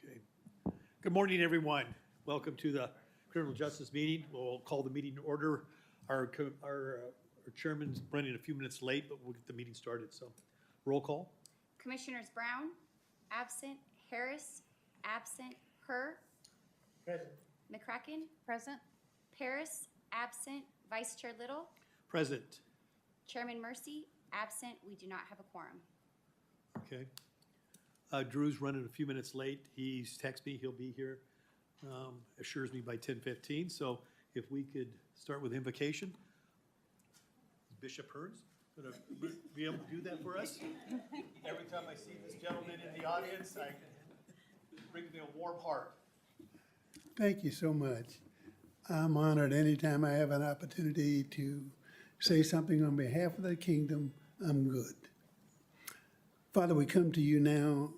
Okay. Good morning, everyone. Welcome to the Criminal Justice Meeting. We'll call the meeting to order. Our chairman's running a few minutes late, but we'll get the meeting started. So, roll call. Commissioners Brown, absent. Harris, absent. Herr. Present. McCracken, present. Paris, absent. Vice Chair Little. Present. Chairman Mercy, absent. We do not have a quorum. Okay. Drew's running a few minutes late. He's texted me he'll be here, assures me by 10:15. So if we could start with invocation. Bishop Hearns going to be able to do that for us? Every time I see this gentleman in the audience, it brings me a warm heart. Thank you so much. I'm honored anytime I have an opportunity to say something on behalf of the kingdom. I'm good. Father, we come to you now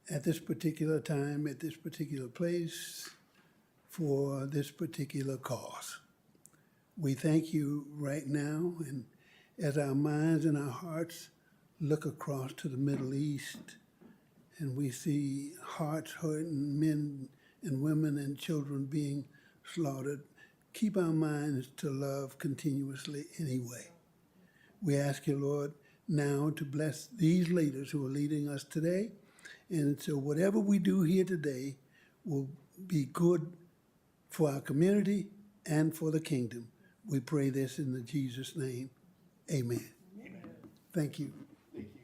at this particular time, at this particular place, for this particular cause. We thank you right now, and as our minds and our hearts look across to the Middle East, and we see hearts hurting, men and women and children being slaughtered, keep our minds to love continuously anyway. We ask you, Lord, now to bless these leaders who are leading us today. And so whatever we do here today will be good for our community and for the kingdom. We pray this in the Jesus' name. Amen. Amen. Thank you. Thank you.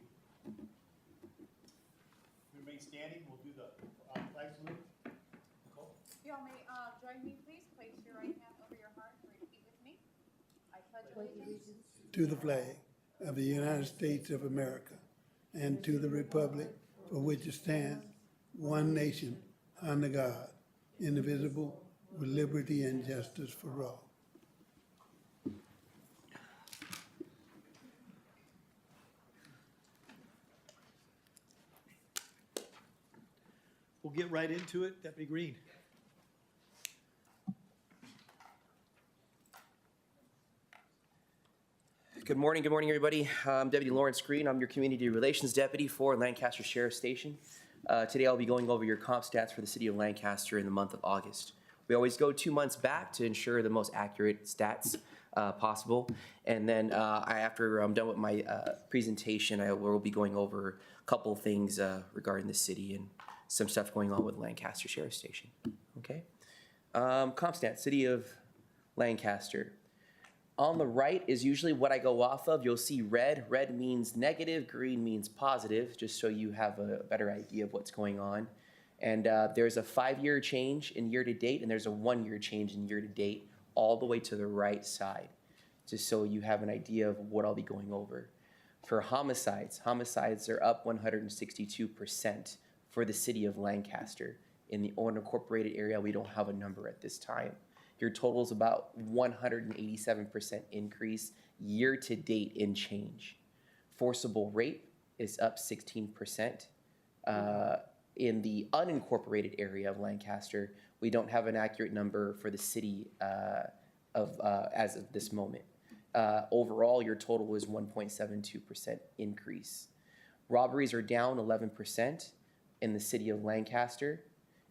Remain standing. We'll do the flag salute. Nicole? Y'all may join me, please. Place your right hand over your heart and repeat with me. I pledge allegiance To the flag of the United States of America and to the republic for which it stands, one nation, under God, indivisible, with liberty and justice for all. We'll get right into it. Deputy Green. Good morning, everybody. I'm Deputy Lawrence Green. I'm your Community Relations Deputy for Lancaster Sheriff Station. Today I'll be going over your comp stats for the city of Lancaster in the month of August. We always go 2 months back to ensure the most accurate stats possible. And then after I'm done with my presentation, I will be going over a couple things regarding the city and some stuff going on with Lancaster Sheriff Station. Okay. Comp stats, city of Lancaster. On the right is usually what I go off of. You'll see red. Red means negative, green means positive, just so you have a better idea of what's going on. And there's a 5-year change in year-to-date, and there's a 1-year change in year-to-date all the way to the right side, just so you have an idea of what I'll be going over. For homicides, homicides are up 162% for the city of Lancaster. In the unincorporated area, we don't have a number at this time. Your total is about 187% increase year-to-date in change. Forcible rape is up 16%. In the unincorporated area of Lancaster, we don't have an accurate number for the city as of this moment. Overall, your total is 1.72% increase. Robberies are down 11% in the city of Lancaster.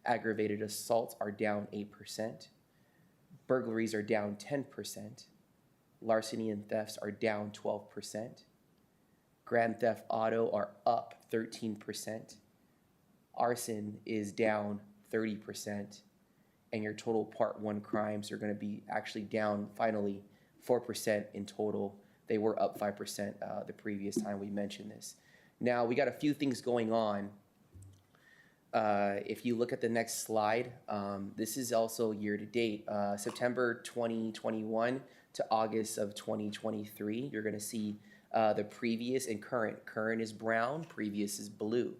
Aggravated assaults are down 8%. Burglaries are down 10%. Larceny and thefts are down 12%. Grand theft auto are up 13%. Arson is down 30%. And your total Part 1 crimes are going to be actually down, finally, 4% in total. They were up 5% the previous time we mentioned this. Now, we got a few things going on. If you look at the next slide, this is also year-to-date. September 2021 to August of 2023, you're going to see the previous and current. Current is brown, previous is blue.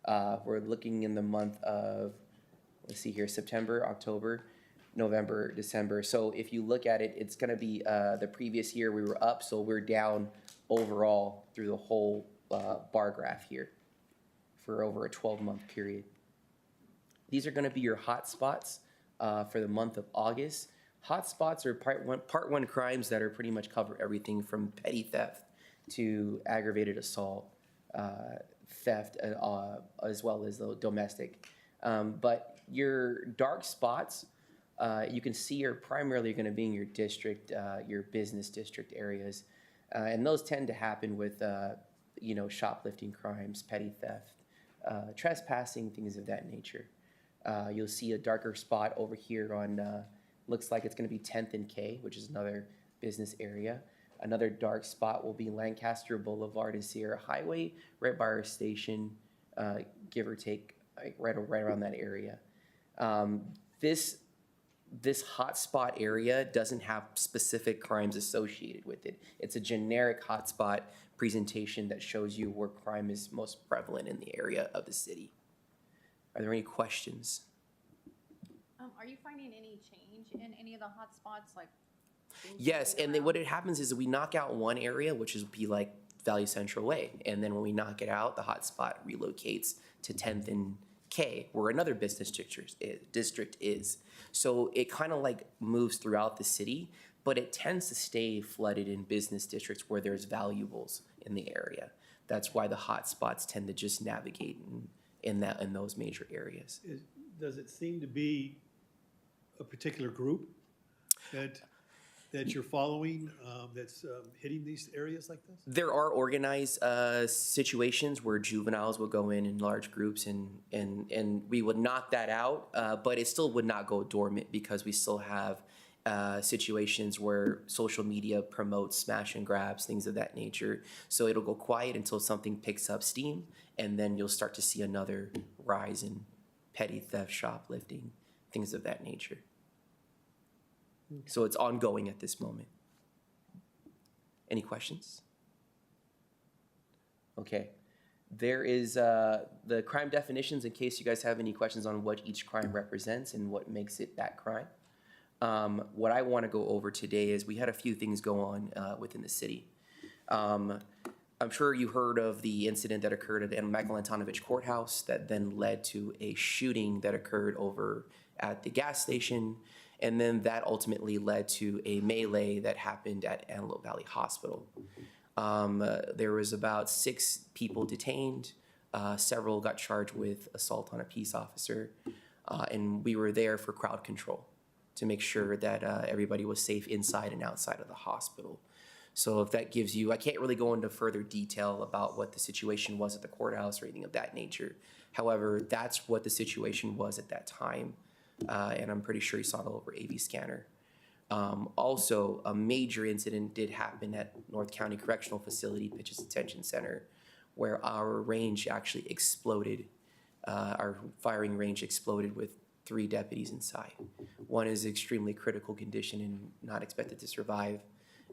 We're looking in the month of, let's see here, September, October, November, December. So if you look at it, it's going to be the previous year we were up, so we're down overall through the whole bar graph here for over a 12-month period. These are going to be your hot spots for the month of August. Hot spots are part one crimes that are pretty much cover everything from petty theft to aggravated assault, theft as well as the domestic. But your dark spots, you can see are primarily going to be in your district, your business district areas. And those tend to happen with, shoplifting crimes, petty theft, trespassing, things of that nature. You'll see a darker spot over here on, looks like it's going to be 10th and K, which is another business area. Another dark spot will be Lancaster Boulevard and Sierra Highway, right by our station, give or take, right around that area. This hotspot area doesn't have specific crimes associated with it. It's a generic hotspot presentation that shows you where crime is most prevalent in the area of the city. Are there any questions? Are you finding any change in any of the hot spots, like? things Yes, moving and then around? what it happens is we knock out one area, which is be like Valley Central Way, and then when we knock it out, the hotspot relocates to 10th and K, where another business district is. So it kind of like moves throughout the city, but it tends to stay flooded in business districts where there's valuables in the area. That's why the hotspots tend to just navigate in those major areas. Does it seem to be a particular group that you're following, that's hitting these areas like this? There are organized situations where juveniles will go in large groups, and we would knock that out, but it still would not go dormant because we still have situations where social media promotes smash and grabs, things of that nature. So it'll go quiet until something picks up steam, and then you'll start to see another rise in petty theft, shoplifting, things of that nature. So it's ongoing at this moment. Any questions? Okay. There is the crime definitions in case you guys have any questions on what each crime represents and what makes it that crime. What I want to go over today is we had a few things go on within the city. I'm sure you heard of the incident that occurred at the Michael Antonovich Courthouse that then led to a shooting that occurred over at the gas station. And then that ultimately led to a melee that happened at Antelope Valley Hospital. There was about 6 people detained. Several got charged with assault on a peace officer. And we were there for crowd control to make sure that everybody was safe inside and outside of the hospital. So if that gives you, I can't really go into further detail about what the situation was at the courthouse or anything of that nature. However, that's what the situation was at that time. And I'm pretty sure you saw it all over AV scanner. Also, a major incident did happen at North County Correctional Facility, Pitches Detention Center, where our range actually exploded. Our firing range exploded with 3 deputies inside. One is extremely critical condition and not expected to survive,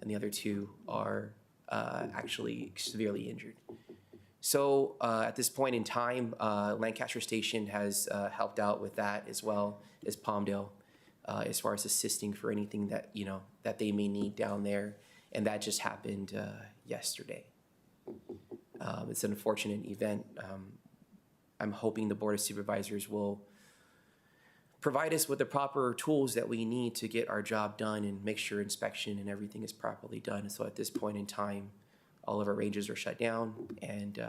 and the other 2 are actually severely injured. So at this point in time, Lancaster Station has helped out with that as well as Palmdale, as far as assisting for anything that that they may need down there, and that just happened yesterday. It's an unfortunate event. I'm hoping the Board of Supervisors will provide us with the proper tools that we need to get our job done and make sure inspection and everything is properly done. So at this point in time, all of our ranges are shut down, and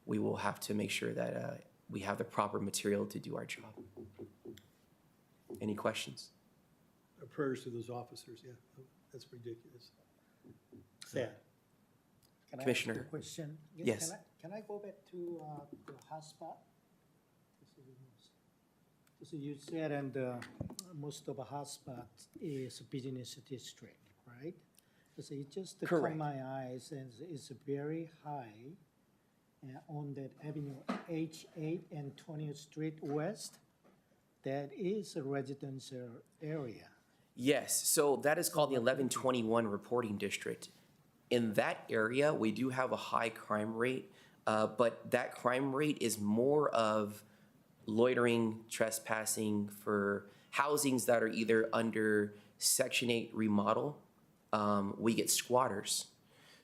we will have to make sure that we have the proper material to do our job. Any questions? Our prayers to those officers, yeah, that's ridiculous. Sad. Can I Commissioner. ask a question? Yes. Can I go back to the hotspot? So you said, and most of the hotspot is business district, right? So it just caught Correct. my eyes, and it's very high on that avenue H8 and 20th Street West. That is a residential area. Yes, so that is called the 1121 reporting district. In that area, we do have a high crime rate, but that crime rate is more of loitering, trespassing for housings that are either under Section 8 remodel. We get squatters.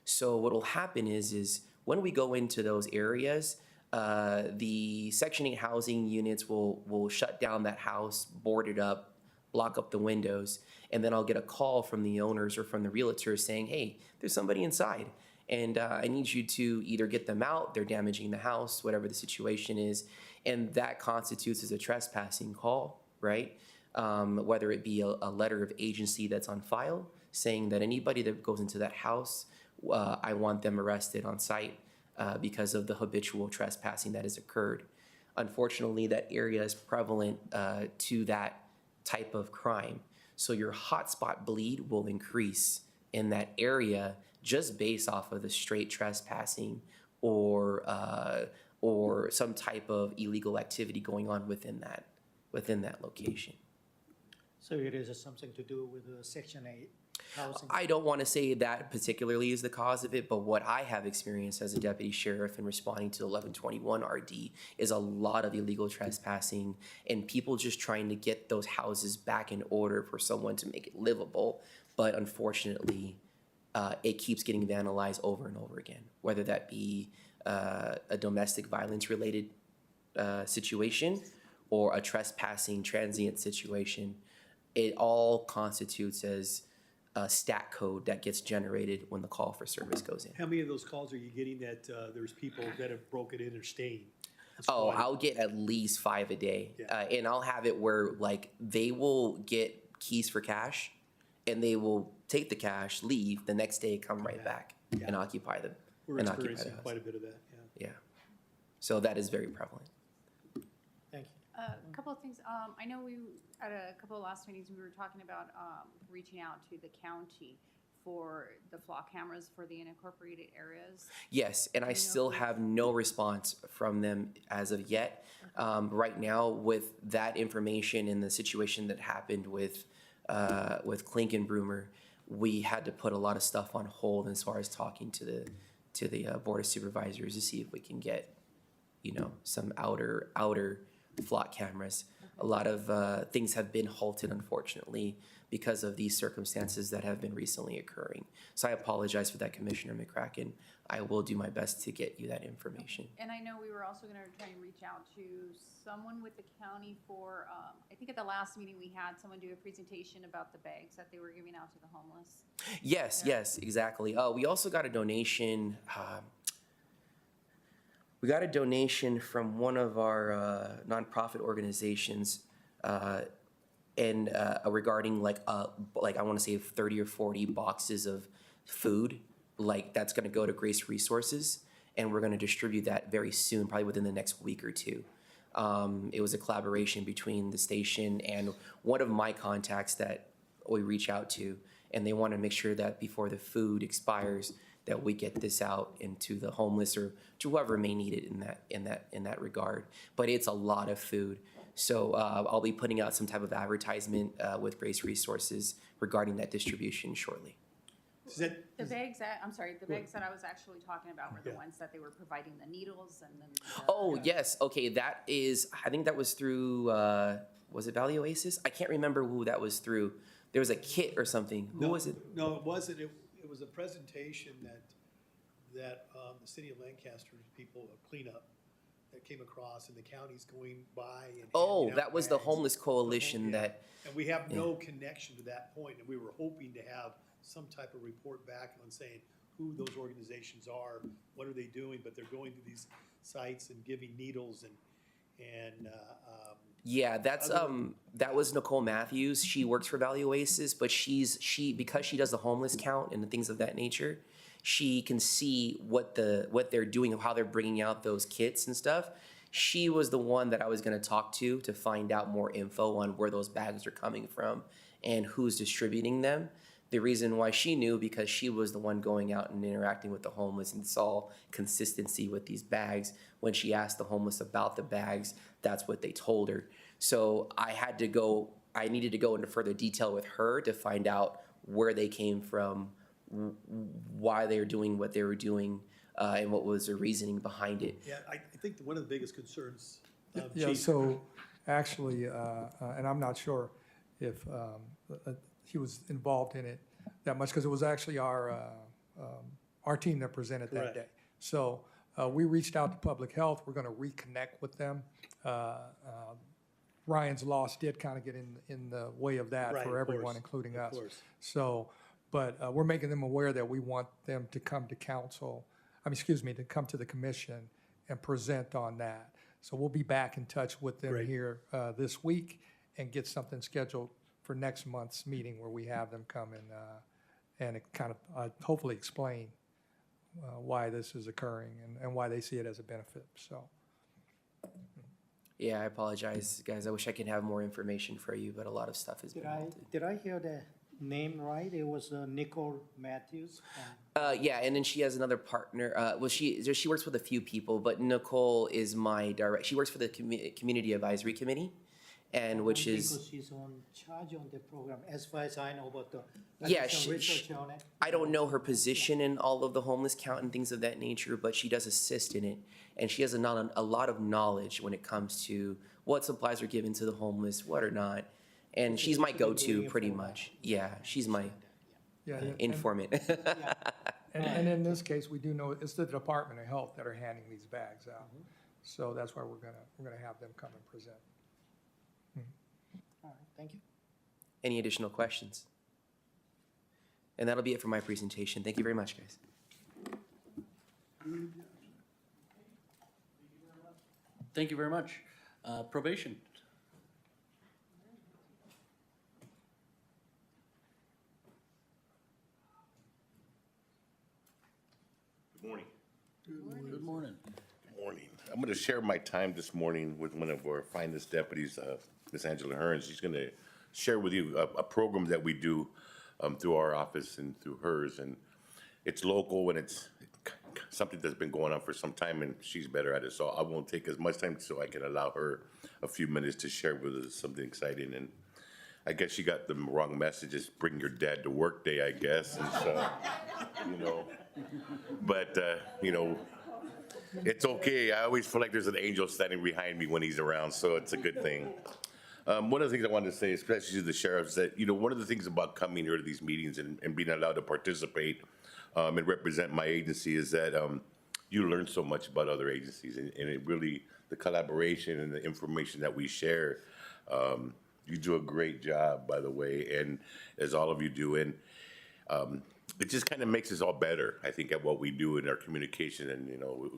So what will happen is when we go into those areas, the Section 8 housing units will shut down that house, board it up, block up the windows, and then I'll get a call from the owners or from the realtor saying, hey, there's somebody inside. and I need you to either get them out, they're damaging the house, whatever the situation is, and that constitutes as a trespassing call, right? Whether it be a letter of agency that's on file saying that anybody that goes into that house, I want them arrested on site because of the habitual trespassing that has occurred. Unfortunately, that area is prevalent to that type of crime. So your hotspot bleed will increase in that area just based off of the straight trespassing or some type of illegal activity going on within that location. So it is something to do with the Section 8 housing? I don't want to say that particularly is the cause of it, but what I have experienced as a deputy sheriff in responding to 1121 RD is a lot of illegal trespassing and people just trying to get those houses back in order for someone to make it livable. But unfortunately, it keeps getting vandalized over and over again, whether that be a domestic violence related situation or a trespassing transient situation. It all constitutes as a stat code that gets generated when the call for service goes in. How many of those calls are you getting that there's people that have broken in or staying? Oh, I'll get at least 5 a day. Yeah. And I'll have it where like they will get keys for cash and they will take the cash, leave, the next day come right back and occupy them. We're and occupy experiencing the house. quite a bit of that, yeah. Yeah. So that is very prevalent. Thank you. A couple of things. I know at a couple of last meetings, we were talking about reaching out to the county for the flock cameras for the unincorporated areas. Yes, and I know still who- have no response from them as of yet. Right now, with that information and the situation that happened with Klinkenbroomer, we had to put a lot of stuff on hold as far as talking to the board of supervisors to see if we can get, some outer flock cameras. A lot of things have been halted, unfortunately, because of these circumstances that have been recently occurring. So I apologize for that, Commissioner McCracken. I will do my best to get you that information. And I know we were also going to try and reach out to someone with the county for, I think at the last meeting we had someone do a presentation about the bags that they were giving out to the homeless. Yes, exactly. We also got a donation. We got a donation from one of our nonprofit organizations, and regarding like I want to say 30 or 40 boxes of food, like that's going to go to Grace Resources, and we're going to distribute that very soon, probably within the next week or two. It was a collaboration between the station and one of my contacts that we reach out to, and they want to make sure that before the food expires, that we get this out into the homeless or to whoever may need it in that regard. But it's a lot of food. So I'll be putting out some type of advertisement with Grace Resources regarding that distribution shortly. Is that, The bags that, I'm sorry, the Go ahead. bags that I was actually talking about were the Yeah. ones that they were providing the needles and then. Oh, yes. Okay, that is, I think that was through, was it Valley Oasis? I can't remember who that was through. There was a kit or something. Who was it? No, it wasn't. It was a presentation that the city of Lancaster's people, cleanup, that came across and the county's going by and Oh, handing out that was the bags. homeless coalition Yeah. that, And we have no connection to that point, and we were hoping to have some type of report back on saying who those organizations are, what are they doing, but they're going to these sites and giving needles and yeah, that's that was Nicole Matthews. She works for Valley Oasis, but she because she does the homeless count and the things of that nature, she can see what they're doing, how they're bringing out those kits and stuff. She was the one that I was going to talk to find out more info on where those bags are coming from and who's distributing them. The reason why she knew, because she was the one going out and interacting with the homeless and saw consistency with these bags. When she asked the homeless about the bags, that's what they told her. So I needed to go into further detail with her to find out where they came from, why they were doing what they were doing, and what was the reasoning behind it. yeah, I think one of the biggest concerns, Yeah, Chief, so actually, and I'm not sure if he was involved in it that much, because it was actually our team that presented that Correct. day. So we reached out to Public Health. We're going to reconnect with them. Ryan's loss did kind of get in the way of that Right, for of everyone, course, including of us. course. So But we're making them aware that we want them to come to council, to come to the commission and present on that. So we'll be back in touch with them Great. here this week and get something scheduled for next month's meeting where we have them come and kind of hopefully explain why this is occurring and why they see it as a benefit, so. Yeah, I apologize, guys. I wish I could have more information for you, but a lot of stuff has been halted. Did I hear the name right? It was Nicole Matthews? Yeah, and then she has another partner. Well, she works with a few people, but Nicole is my direct. She works for the Community Advisory Committee, and which is Because she's on charge on the program, as far as I know, about the. Yeah, some she- research on it. I don't know her position in all of the homeless count and things of that nature, but she does assist in it, and she has a lot of knowledge when it comes to what supplies are given to the homeless, what are not, and she's my She's been go-to doing it pretty for a while. much. Yeah, she's my Yeah, informant. and in this case, we do know it's the Department of Health that are handing these bags out. So that's why we're gonna have them come and present. All right, thank you. Any additional questions? And that'll be it for my presentation. Thank you very much, guys. Thank you very much. Probation. Good morning. Good morning. Morning. I'm going to share my time this morning with one of our finest deputies, Ms. Angela Hearns. She's going to share with you a program that we do through our office and through hers. And it's local and it's something that's been going on for some time, and she's better at it. So I won't take as much time so I can allow her a few minutes to share with us something exciting. And I guess she got the wrong message. It's bring your dad to work day, I guess. And so, you know, but, you know, it's okay. I always feel like there's an angel standing behind me when he's around, so it's a good thing. One of the things I wanted to say, especially to the sheriff, is that, you know, one of the things about coming here to these meetings and being allowed to participate and represent my agency is that you learn so much about other agencies, and it really, the collaboration and the information that we share, you do a great job, by the way, and as all of you do. And it just kind of makes us all better, I think, at what we do in our communication. And, you know,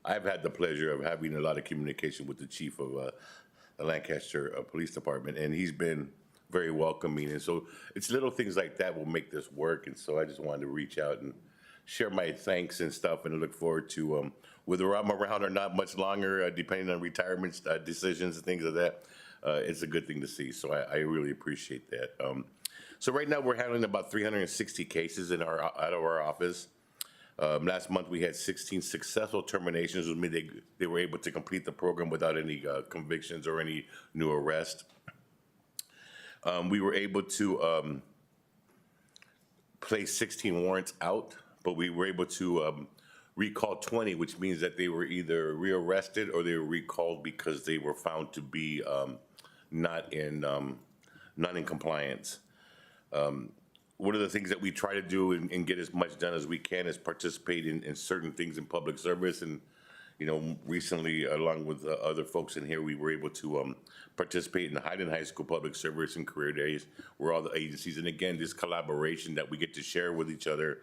I've had the pleasure of having a lot of communication with the chief of the Lancaster Police Department, and he's been very welcoming. And so it's little things like that will make this work. And so I just wanted to reach out and share my thanks and stuff, and I look forward to whether I'm around or not much longer, depending on retirement decisions and things of that. It's a good thing to see. So I really appreciate that. So right now we're handling about 360 cases out of our office. Last month we had 16 successful terminations, which means they were able to complete the program without any convictions or any new arrest. We were able to place 16 warrants out, but we were able to recall 20, which means that they were either rearrested or they were recalled because they were found to be not in compliance. One of the things that we try to do and get as much done as we can is participate in certain things in public service. And, you know, recently, along with other folks in here, we were able to participate in the Highland High School Public Service and Career Days, where all the agencies, and again, this collaboration that we get to share with each other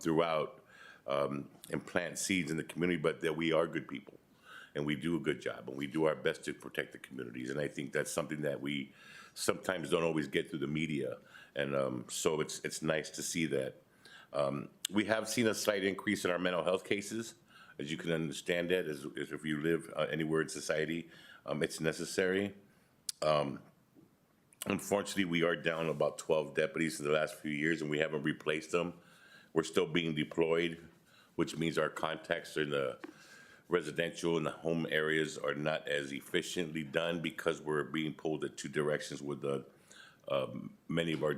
throughout and plant seeds in the community, but that we are good people and we do a good job and we do our best to protect the communities. And I think that's something that we sometimes don't always get through the media. And so it's nice to see that. We have seen a slight increase in our mental health cases. As you can understand that, as if you live anywhere in society, it's necessary. Unfortunately, we are down about 12 deputies in the last few years, and we haven't replaced them. We're still being deployed, which means our contacts in the residential and the home areas are not as efficiently done because we're being pulled at two directions with the many of our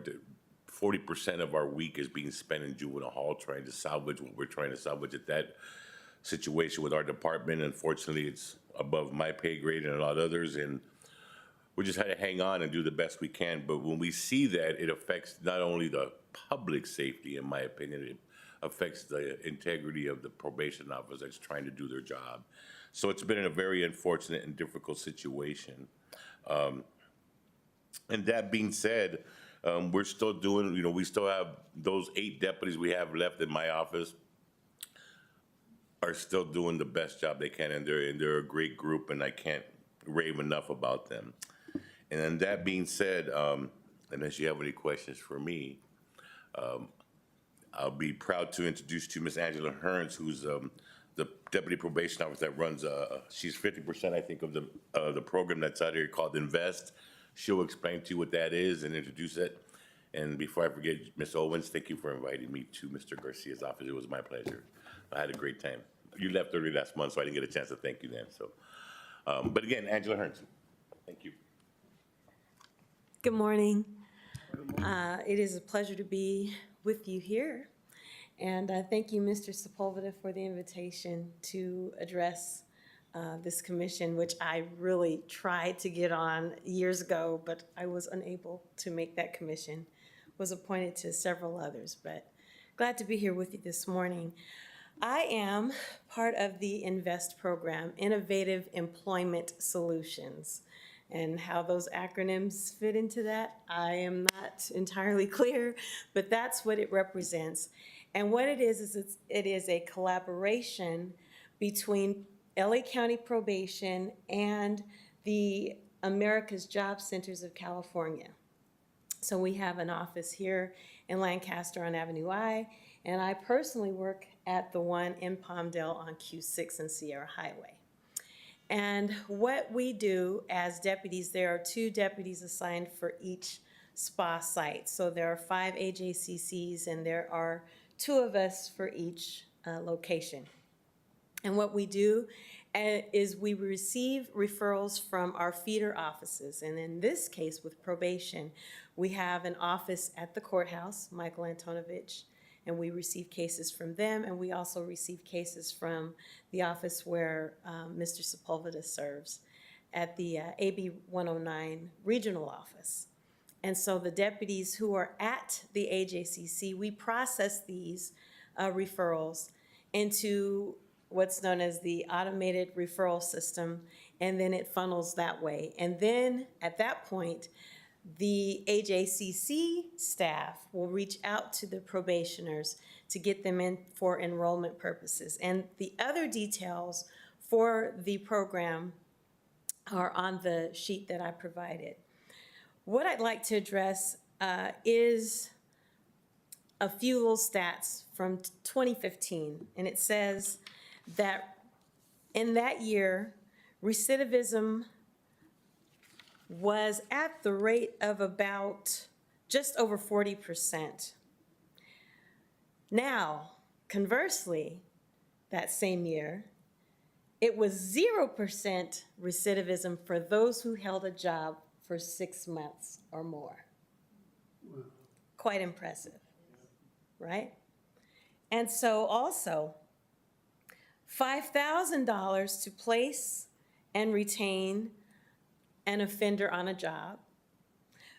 40% of our week is being spent in juvenile hall trying to salvage what we're trying to salvage at that situation with our department. Unfortunately, it's above my pay grade and a lot of others, and we just had to hang on and do the best we can. But when we see that, it affects not only the public safety, in my opinion, it affects the integrity of the probation officer that's trying to do their job. So it's been a very unfortunate and difficult situation. And that being said, We're still doing, we still have those 8 deputies we have left in my office are still doing the best job they can, and they're a great group, and I can't rave enough about them. And then that being said, unless you have any questions for me, I'll be proud to introduce to you Ms. Angela Hearns, who's the deputy probation officer that runs. She's 50%, I think, of the program that's out here called Invest. She'll explain to you what that is and introduce it. And before I forget, Ms. Owens, thank you for inviting me to Mr. Garcia's office. It was my pleasure. I had a great time. You left early last month, so I didn't get a chance to thank you then. So, but again, Angela Hearns, thank you. Good morning. It is a pleasure to be with you here. And thank you, Mr. Sepulveda, for the invitation to address this commission, which I really tried to get on years ago, but I was unable to make that commission. Was appointed to several others, but glad to be here with you this morning. I am part of the INVEST program, Innovative Employment Solutions. And how those acronyms fit into that, I am not entirely clear, but that's what it represents. And what it is it is a collaboration between LA County Probation and the America's Job Centers of California. So we have an office here in Lancaster on Avenue I, and I personally work at the one in Palmdale on Q6 and Sierra Highway. And what we do as deputies, there are 2 deputies assigned for each SPA site. So there are 5 AJCCs, and there are 2 of us for each location. And what we do is we receive referrals from our feeder offices. And in this case, with probation, we have an office at the courthouse, Michael Antonovich, and we receive cases from them, and we also receive cases from the office where Mr. Sepulveda serves at the AB 109 regional office. And so the deputies who are at the AJCC, we process these referrals into what's known as the automated referral system, and then it funnels that way. And then at that point, the AJCC staff will reach out to the probationers to get them in for enrollment purposes. And the other details for the program are on the sheet that I provided. What I'd like to address is a few little stats from 2015. And it says that in that year, recidivism was at the rate of about just over 40%. Now, conversely, that same year, it was 0% recidivism for those who held a job for 6 months or more. Wow. Quite impressive, right? And so also, $5,000 to place and retain an offender on a job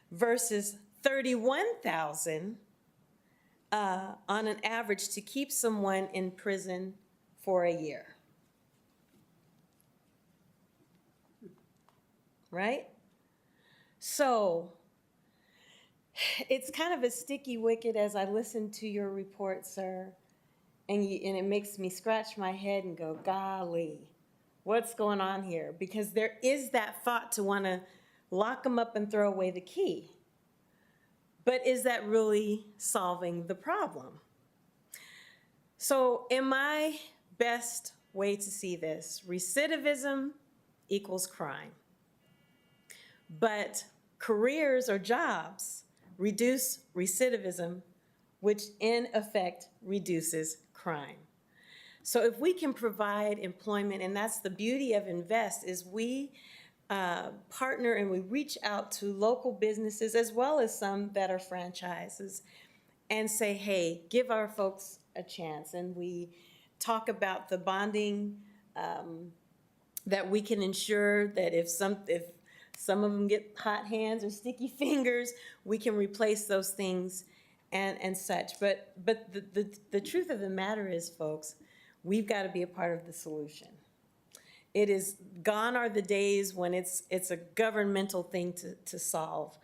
versus $31,000 on an average to keep someone in prison for a year. Right? So it's kind of a sticky wicket as I listen to your report, sir, and it makes me scratch my head and go, golly, what's going on here? Because there is that thought to want to lock them up and throw away the key. But is that really solving the problem? So in my best way to see this, recidivism equals crime. But careers or jobs reduce recidivism, which in effect reduces crime. So if we can provide employment, and that's the beauty of INVEST, is we partner and we reach out to local businesses as well as some that are franchises and say, hey, give our folks a chance. And we talk about the bonding that we can ensure that if some of them get hot hands or sticky fingers, we can replace those things and such. But the truth of the matter is, folks, we've got to be a part of the solution. It is gone are the days when it's a governmental thing to solve.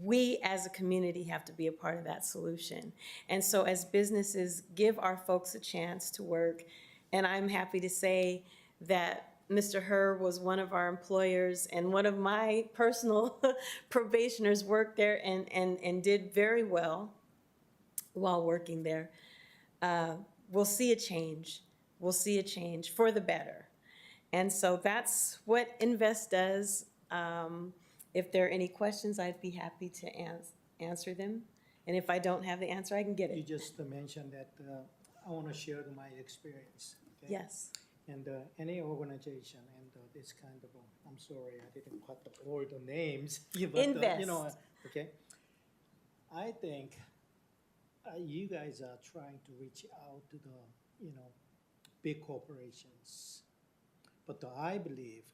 we as a community have to be a part of that solution. And so as businesses give our folks a chance to work, and I'm happy to say that Mr. Herr was one of our employers, and one of my personal probationers worked there and did very well while working there. We'll see a change. We'll see a change for the better. And so that's what Invest does. If there are any questions, I'd be happy to answer them. And if I don't have the answer, I can get You it. just mentioned that I want to share my experience. Okay? Yes. And any organization and this kind of, I'm sorry, I didn't put all the names. But, Invest. Okay. I think you guys are trying to reach out to the, big corporations. But I believe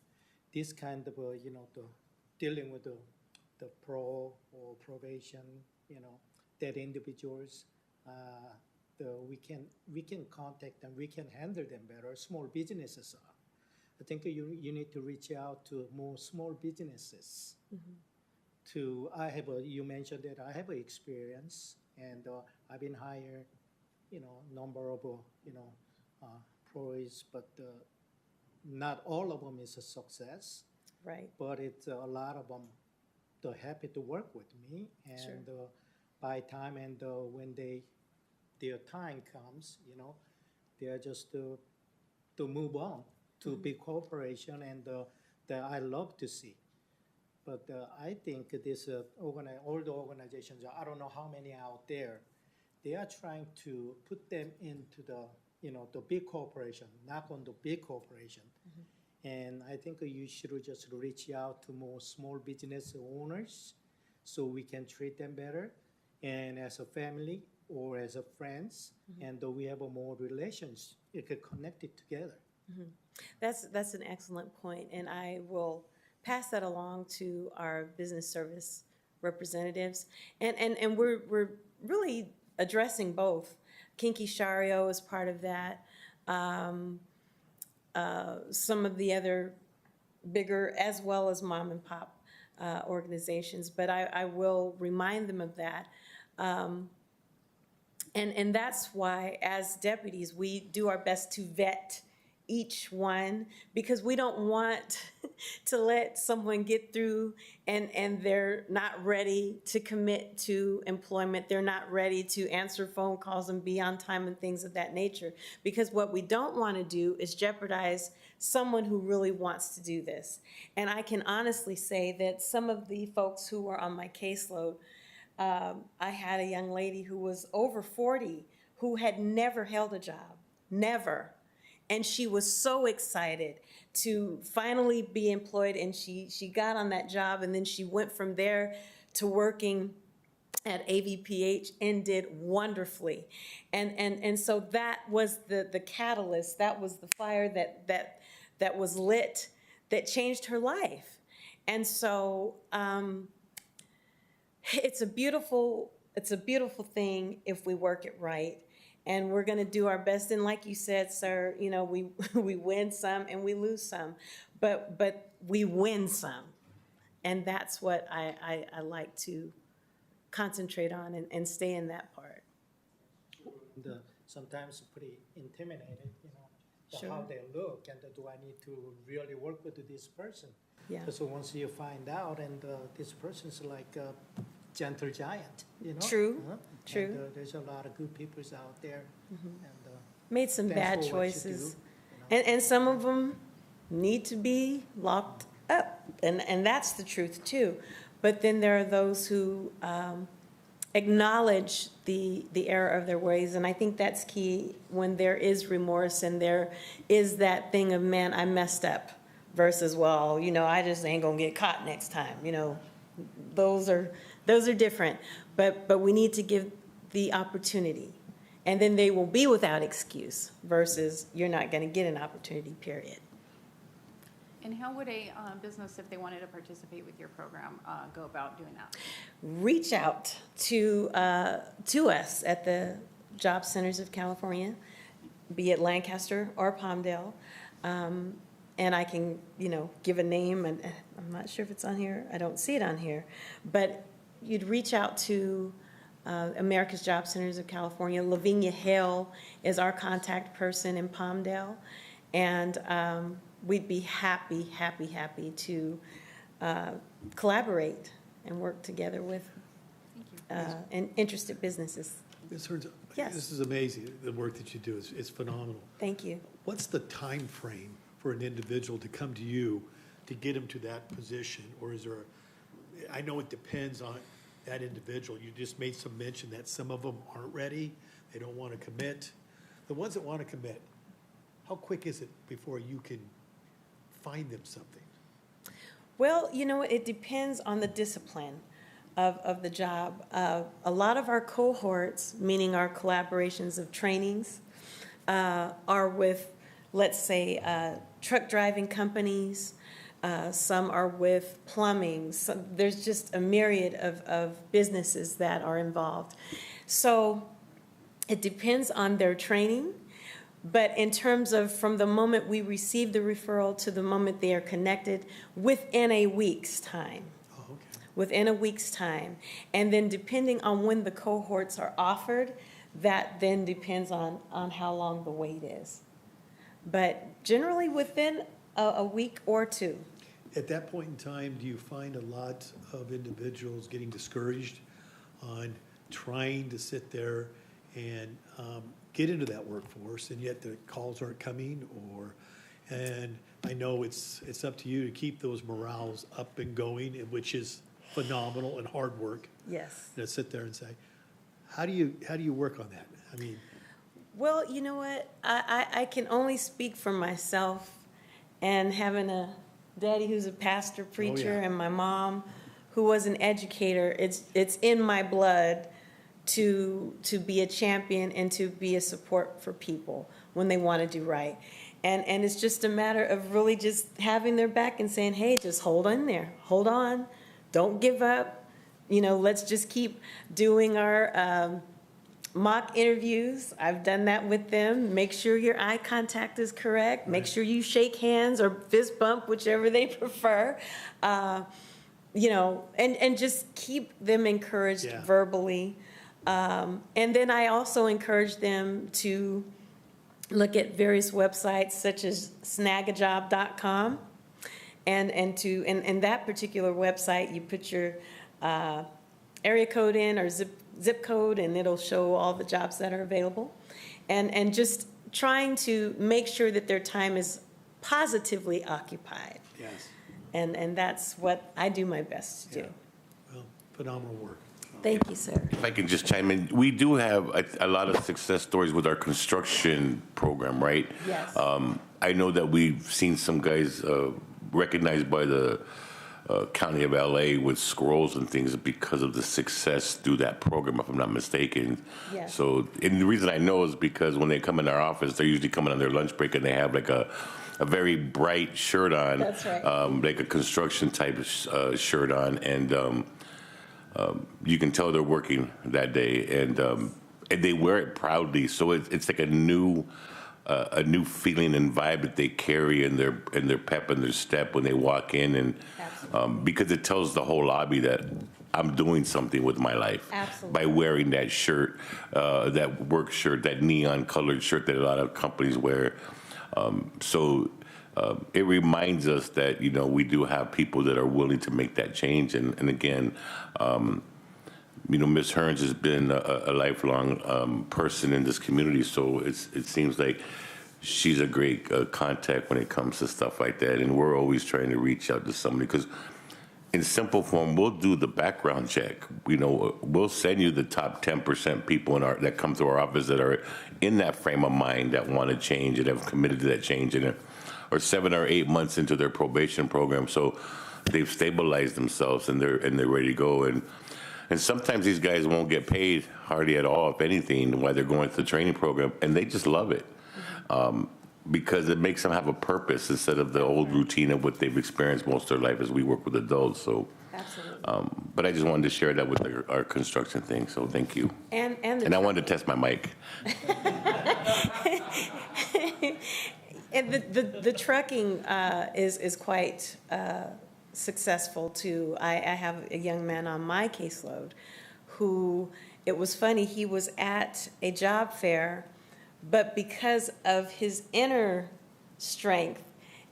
this kind of, the dealing with the pro or probation, that individuals, we can contact them, we can handle them better. Small businesses are. I think you need to reach out to more small businesses. You mentioned that I have an experience, and I've been hired, number of, employees, but not all of them is a success. Right. But it's a lot of them, they're happy to work with me, and by time and when their time comes, they're just to move on to big corporation, and that I love to see. But I think this all the organizations, I don't know how many out there, they are trying to put them into the the big corporation, knock on the big corporation. And I think you should just reach out to more small business owners so we can treat them better, and as a family or as a friends, and we have a more relations, it could connect it together. That's an excellent point, and I will pass that along to our business service representatives. And we're really addressing both. Kinky Shario is part of that. Some of the other bigger, as well as mom and pop organizations, but I will remind them of that. And that's why, as deputies, we do our best to vet each one, because we don't want to let someone get through and they're not ready to commit to employment. They're not ready to answer phone calls and be on time and things of that nature. Because what we don't want to do is jeopardize someone who really wants to do this. And I can honestly say that some of the folks who were on my caseload, I had a young lady who was over 40 who had never held a job, never. And she was so excited to finally be employed, and she got on that job, and then she went from there to working at AVPH and did wonderfully. And so that was the catalyst, that was the fire that was lit, that changed her life. And so it's a beautiful thing if we work it right. And we're going to do our best. And like you said, sir, we win some and we lose some, but we win some. And that's what I like to concentrate on and stay in that part. Sometimes pretty intimidated, Sure. how they look, and do I need to really work with this person? Yeah. Because once you find out, and this person's like a gentle giant, True, Uh-huh. true. And, there's a lot of good people out there, and Made some thanks bad for what you choices. do, And some of them need to be locked up, and that's the truth too. But then there are those who acknowledge the error of their ways, and I think that's key when there is remorse and there is that thing of, man, I messed up, versus, well, I just ain't gonna get caught next time. Those are different, but we need to give the opportunity. And then they will be without excuse versus you're not going to get an opportunity, period. And how would a business, if they wanted to participate with your program, go about doing that? Reach out to us at the Job Centers of California, be it Lancaster or Palmdale. And I can, give a name, and I'm not sure if it's on here. I don't see it on here. But you'd reach out to America's Job Centers of California. Lavinia Hale is our contact person in Palmdale. And we'd be happy to collaborate and work together with and interested businesses. Ms. Hearns, Yes. this is amazing, the work that you do is phenomenal. Thank you. What's the time frame for an individual to come to you to get him to that position? Or is there, I know it depends on that individual. You just made some mention that some of them aren't ready, they don't want to commit. The ones that want to commit, how quick is it before you can find them something? Well, it depends on the discipline of the job. A lot of our cohorts, meaning our collaborations of trainings, are with, let's say, truck driving companies. Some are with plumbing. There's just a myriad of businesses that are involved. So it depends on their training. But in terms of from the moment we receive the referral to the moment they are connected, within a week's time. Oh, okay. Within a week's time. And then depending on when the cohorts are offered, that then depends on how long the wait is. But generally within a week or two. At that point in time, do you find a lot of individuals getting discouraged on trying to sit there and get into that workforce, and yet the calls aren't coming? And I know it's up to you to keep those morales up and going, which is phenomenal and hard work. Yes. To sit there and say, how do you work on that? I mean, Well, you know what? I can only speak for myself, and having a daddy who's a pastor, preacher, yeah. and my mom who was an educator, it's in my blood to be a champion and to be a support for people when they want to do right. And it's just a matter of really just having their back and saying, hey, just hold on there. Hold on. Don't give up. Let's just keep doing our mock interviews. I've done that with them. Make sure your eye contact is correct. Make sure you shake hands or fist bump, whichever they prefer. And just keep them encouraged Yeah. verbally. And then I also encourage them to look at various websites such as snagajob.com. And that particular website, you put your area code in or zip code, and it'll show all the jobs that are available. And just trying to make sure that their time is positively occupied. yes, And that's what I do my best to do. well, phenomenal work. Thank you, sir. If I can just chime in, we do have a lot of success stories with our construction program, right? Yes. I know that we've seen some guys recognized by the County of LA with scrolls and things because of the success through that program, if I'm not mistaken. Yes. So, and the reason I know is because when they come in our office, they're usually coming on their lunch break and they have like a very bright shirt on. That's right. Like a construction type of shirt on, and you can tell they're working that day, and they wear it proudly. So it's like a new feeling and vibe that they carry in their pep and their step when they walk in, and because it tells the whole lobby that I'm doing something with my life. Absolutely. By wearing that shirt, that work shirt, that neon colored shirt that a lot of companies wear. It reminds us that, we do have people that are willing to make that change. And again, Ms. Hearns has been a lifelong person in this community, so it seems like she's a great contact when it comes to stuff like that. And we're always trying to reach out to somebody, because in simple form, we'll do the background check. We'll send you the top 10% people that come to our office that are in that frame of mind, that want to change and have committed to that change, and or 7 or 8 months into their probation program, so they've stabilized themselves and they're ready to go. And sometimes these guys won't get paid hardly at all, if anything, while they're going through the training program, and they just love it. Because it makes them have a purpose instead of the old routine of what they've experienced most of their life as we work with adults. So, Absolutely. but I just wanted to share that with our construction thing. So thank you. And I wanted to test my mic. And the trucking is quite successful too. I have a young man on my caseload who, it was funny, he was at a job fair, but because of his inner strength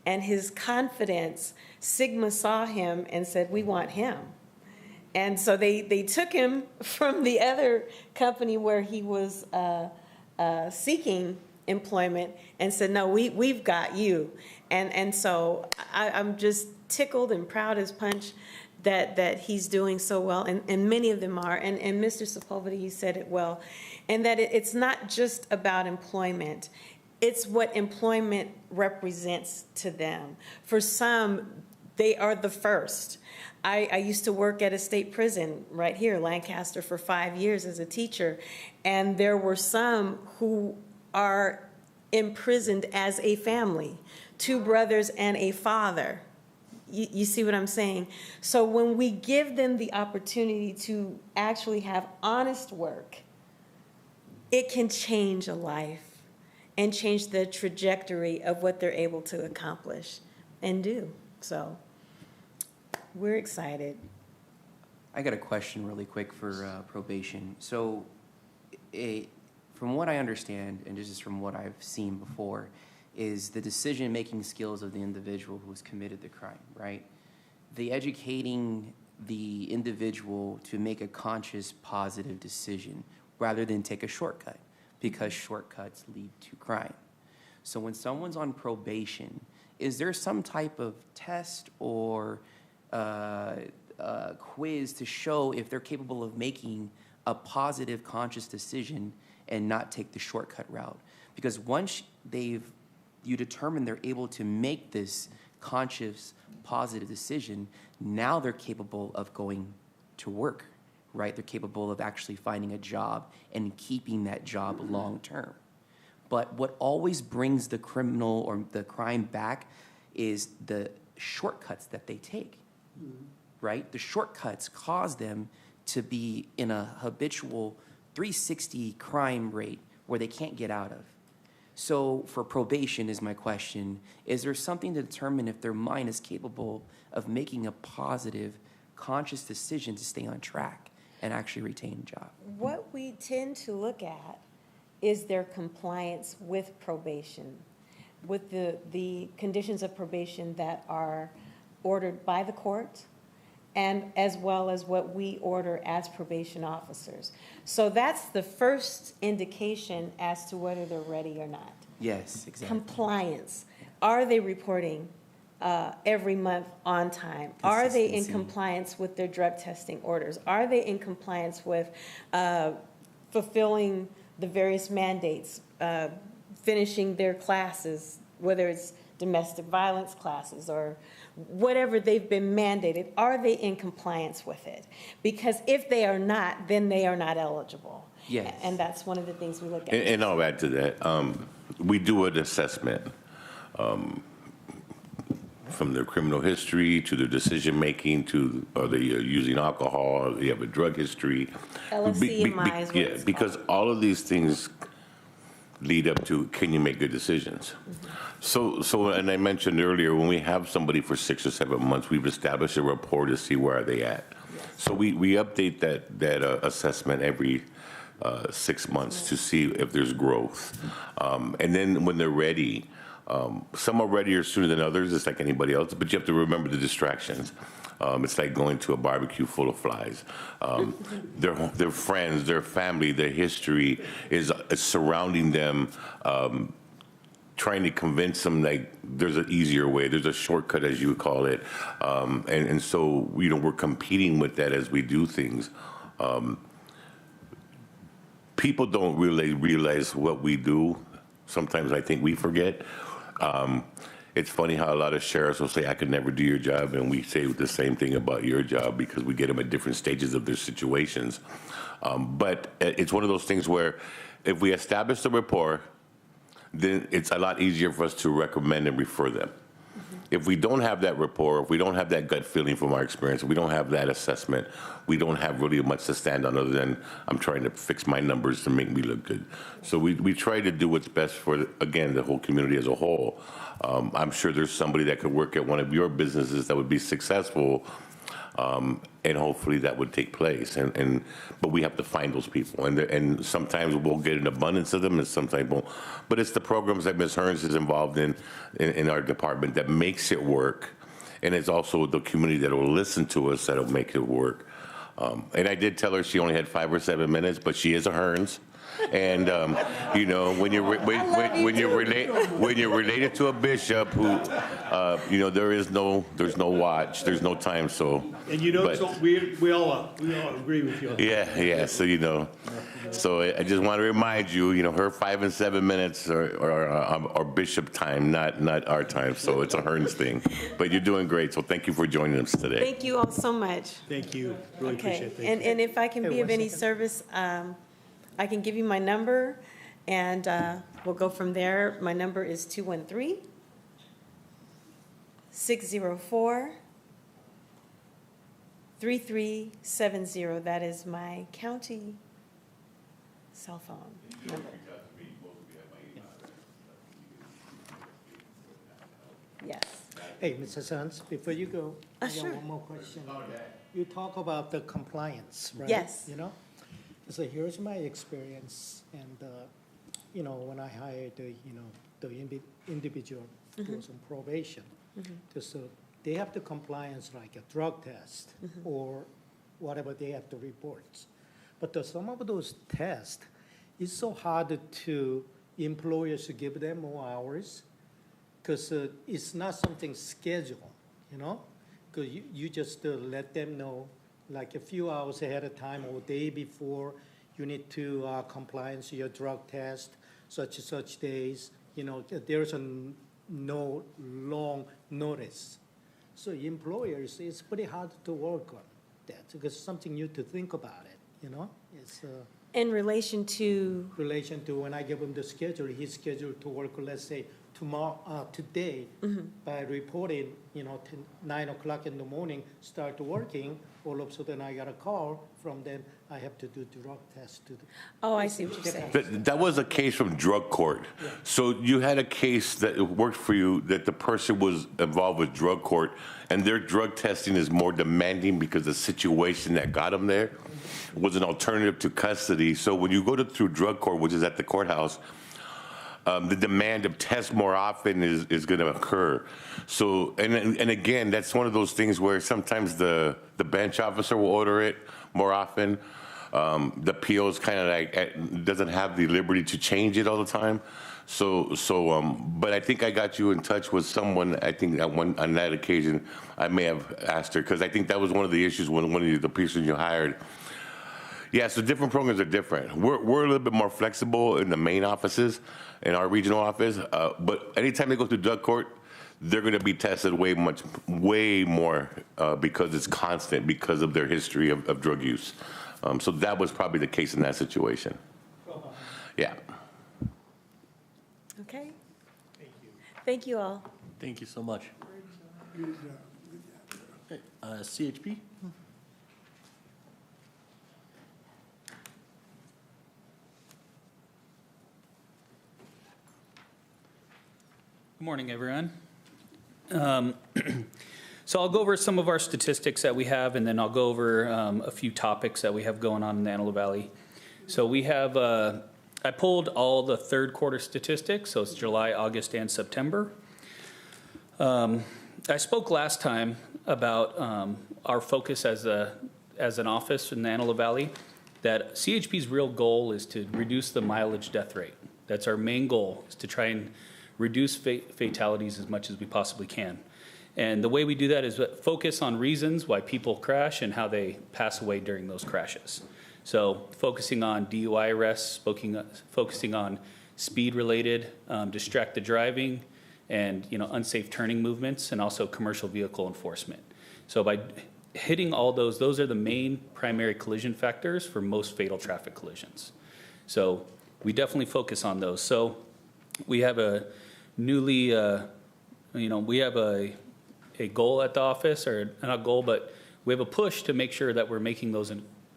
and his confidence, Sigma saw him and said, "We want him." And so they took him from the other company where he was seeking employment and said, "No, we've got you." And so I'm just tickled and proud as punch that he's doing so well, and many of them are. And Mr. Sepulveda, he said it well, and that it's not just about employment. It's what employment represents to them. For some, they are the first. I used to work at a state prison right here, Lancaster, for 5 years as a teacher, and there were some who are imprisoned as a family, 2 brothers and a father. You see what I'm saying? So when we give them the opportunity to actually have honest work, it can change a life and change the trajectory of what they're able to accomplish and do. So we're excited. I got a question really quick for probation. So from what I understand, and this is from what I've seen before, is the decision-making skills of the individual who has committed the crime, right? The educating the individual to make a conscious, positive decision rather than take a shortcut, because shortcuts lead to crime. So when someone's on probation, is there some type of test or quiz to show if they're capable of making a positive, conscious decision and not take the shortcut route? Because once you determine they're able to make this conscious, positive decision, now they're capable of going to work, right? They're capable of actually finding a job and keeping that job long term. But what always brings the criminal or the crime back is the shortcuts that they take, right? The shortcuts cause them to be in a habitual 360 crime rate where they can't get out of. So for probation is my question, is there something to determine if their mind is capable of making a positive, conscious decision to stay on track and actually retain a job? What we tend to look at is their compliance with probation, with the conditions of probation that are ordered by the court, and as well as what we order as probation officers. So that's the first indication as to whether they're ready or not. Yes, exactly. Compliance. Are they reporting every month on time? Are they in Consistency. compliance with their drug testing orders? Are they in compliance with fulfilling the various mandates, finishing their classes, whether it's domestic violence classes or whatever they've been mandated? Are they in compliance with it? Because if they are not, then they are not eligible. Yes. And that's one of the things we look at. And I'll add to that. We do an assessment from their criminal history to their decision-making to are they using alcohol, or they have a drug history. LFCMI is what it's Because all of these things lead up to, can you make good decisions? So, and I mentioned earlier, when we have somebody for 6 or 7 months, we've established a rapport to see where are they at. So we update that assessment every 6 months to see if there's growth. And then when they're ready, some are readier sooner than others, it's like anybody else, but you have to remember the distractions. It's like going to a barbecue full of flies. Their friends, their family, their history is surrounding them, trying to convince them like there's an easier way, there's a shortcut, as you would call it. And so, we're competing with that as we do things. People don't really realize what we do. Sometimes I think we forget. It's funny how a lot of sheriffs will say, I could never do your job, and we say the same thing about your job because we get them at different stages of their situations. But it's one of those things where if we establish the rapport, then it's a lot easier for us to recommend and refer them. if we don't have that rapport, if we don't have that gut feeling from our experience, if we don't have that assessment, we don't have really much to stand on other than I'm trying to fix my numbers to make me look good. So we try to do what's best for, again, the whole community as a whole. I'm sure there's somebody that could work at one of your businesses that would be successful, and hopefully that would take place. But we have to find those people, and sometimes we'll get an abundance of them, and sometimes won't. But it's the programs that Ms. Hearns is involved in our department that makes it work, and it's also the community that will listen to us that'll make it work. And I did tell her she only had 5 or 7 minutes, but she is a Hearns. And you know, when you're related to a bishop who, you know, there's no watch, there's no time. So And you know, so we all agree with you on that. yeah. So you know, so I just want to remind you, you know, her 5 and 7 minutes are bishop time, not our time. So it's a Hearns thing. But you're doing great. So thank you for joining us today. Thank you all so much. Thank you, really Okay, appreciate it. and if I can be Hey, of one any second. service, I can give you my number, and we'll go from there. My number is 213-604-3370. That is my county cell phone number. Yes. Hey, Mrs. Hans, before you go, I got Sure. one more question. You talk about the compliance, right? Yes. You know, so here's my experience, and, you know, when I hired the, you know, the individual who was on probation, so they have the compliance like a drug test or whatever they have to report. But some of those tests, it's so hard to employers to give them more hours, because it's not something scheduled, you know? Because you just let them know, like a few hours ahead of time or day before, you need to compliance your drug test, such and such days. You know, there's no long notice. So employers, it's pretty hard to work on that, because it's something new to think about it, you know? It's In relation to, relation to when I give him the schedule, he's scheduled to work, let's say, today, by reporting, you know, 9 o'clock in the morning, start working, all of a sudden I got a call from them, I have to do drug test to. oh, I see what you're saying. That was a case from drug court. So you had a case that worked for you that the person was involved with drug court, and their drug testing is more demanding because the situation that got them there was an alternative to custody. So when you go through drug court, which is at the courthouse, the demand of tests more often is going to occur. So, and again, that's one of those things where sometimes the bench officer will order it more often. The PO's kind of like doesn't have the liberty to change it all the time. But I think I got you in touch with someone. I think on that occasion, I may have asked her, because I think that was one of the issues when one of the people you hired. Yeah, so different programs are different. We're a little bit more flexible in the main offices, in our regional office, but anytime they go through drug court, they're going to be tested way more because it's constant because of their history of drug use. So that was probably the case in that situation. Yeah. Okay. Thank you all. Thank you so much. Okay, CHP? Good morning, everyone. So I'll go over some of our statistics that we have, and then I'll go over a few topics that we have going on in the Antelope Valley. So we have, I pulled all the third quarter statistics, so it's July, August, and September. I spoke last time about our focus as an office in the Antelope Valley, that CHP's real goal is to reduce the mileage death rate. That's our main goal, is to try and reduce fatalities as much as we possibly can. And the way we do that is focus on reasons why people crash and how they pass away during those crashes. So focusing on DUI arrests, focusing on speed-related, distracted driving, and unsafe turning movements, and also commercial vehicle enforcement. So by hitting all those are the main primary collision factors for most fatal traffic collisions. So we definitely focus on those. So we have a newly we have a goal at the office, or not a goal, but we have a push to make sure that we're making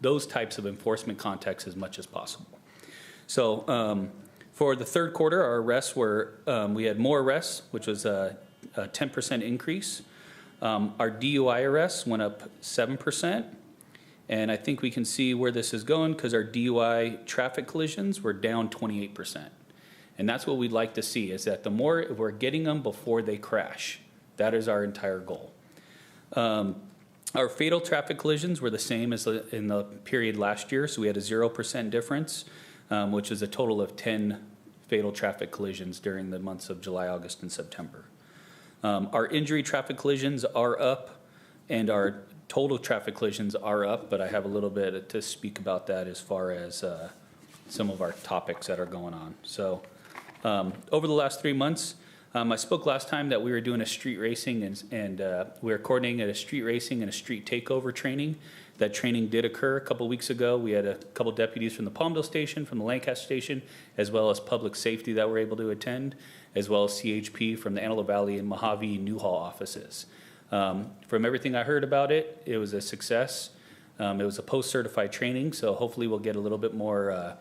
those types of enforcement contacts as much as possible. So for the third quarter, our arrests we had more arrests, which was a 10% increase. Our DUI arrests went up 7%. And I think we can see where this is going because our DUI traffic collisions were down 28%. And that's what we'd like to see, is that the more we're getting them before they crash. That is our entire goal. Our fatal traffic collisions were the same as in the period last year, so we had a 0% difference, which is a total of 10 fatal traffic collisions during the months of July, August, and September. Our injury traffic collisions are up, and our total traffic collisions are up, but I have a little bit to speak about that as far as some of our topics that are going on. So over the last 3 months, I spoke last time that we were doing a street racing and we were coordinating a street racing and a street takeover training. That training did occur a couple weeks ago. We had a couple deputies from the Palmdale station, from the Lancaster station, as well as public safety that were able to attend, as well as CHP from the Antelope Valley and Mojave Newhall offices. From everything I heard about it, it was a success. It was a post-certified training, so hopefully we'll get a little bit more,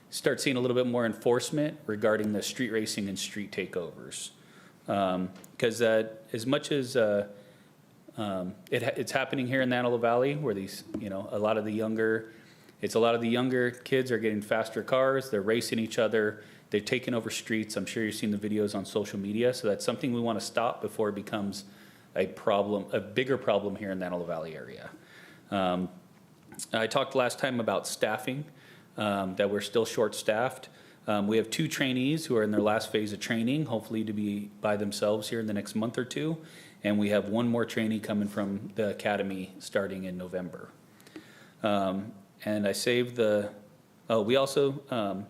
start seeing a little bit more enforcement regarding the street racing and street takeovers. Because as much as it's happening here in the Antelope Valley, where these, a lot of the younger kids are getting faster cars, they're racing each other, they're taking over streets. I'm sure you've seen the videos on social media, so that's something we want to stop before it becomes a bigger problem here in the Antelope Valley area. I talked last time about staffing, that we're still short-staffed. We have 2 trainees who are in their last phase of training, hopefully to be by themselves here in the next month or 2. And we have 1 more trainee coming from the academy starting in November. And I saved we also,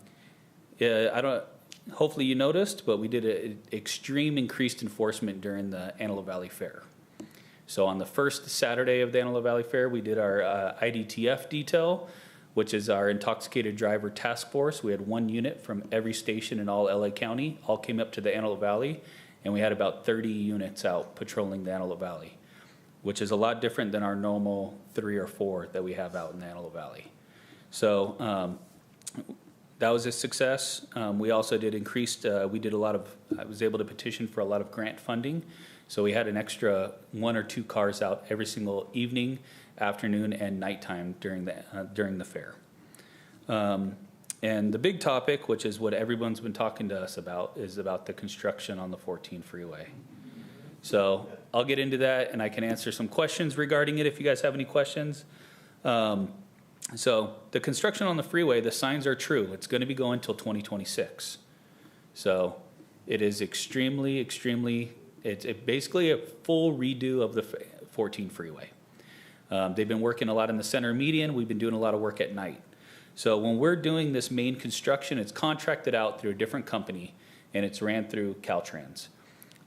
hopefully you noticed, but we did an extreme increased enforcement during the Antelope Valley Fair. So on the first Saturday of the Antelope Valley Fair, we did our IDTF detail, which is our Intoxicated Driver Task Force. We had 1 unit from every station in all LA County, all came up to the Antelope Valley, and we had about 30 units out patrolling the Antelope Valley, which is a lot different than our normal 3 or 4 that we have out in the Antelope Valley. So that was a success. We also did I was able to petition for a lot of grant funding. So we had an extra 1 or 2 cars out every single evening, afternoon, and nighttime during the fair. And the big topic, which is what everyone's been talking to us about, is about the construction on the 14 freeway. So I'll get into that, and I can answer some questions regarding it if you guys have any questions. So the construction on the freeway, the signs are true. It's going to be going till 2026. So it is extremely, it's basically a full redo of the 14 freeway. They've been working a lot in the center median. We've been doing a lot of work at night. So when we're doing this main construction, it's contracted out through a different company, and it's ran through Caltrans.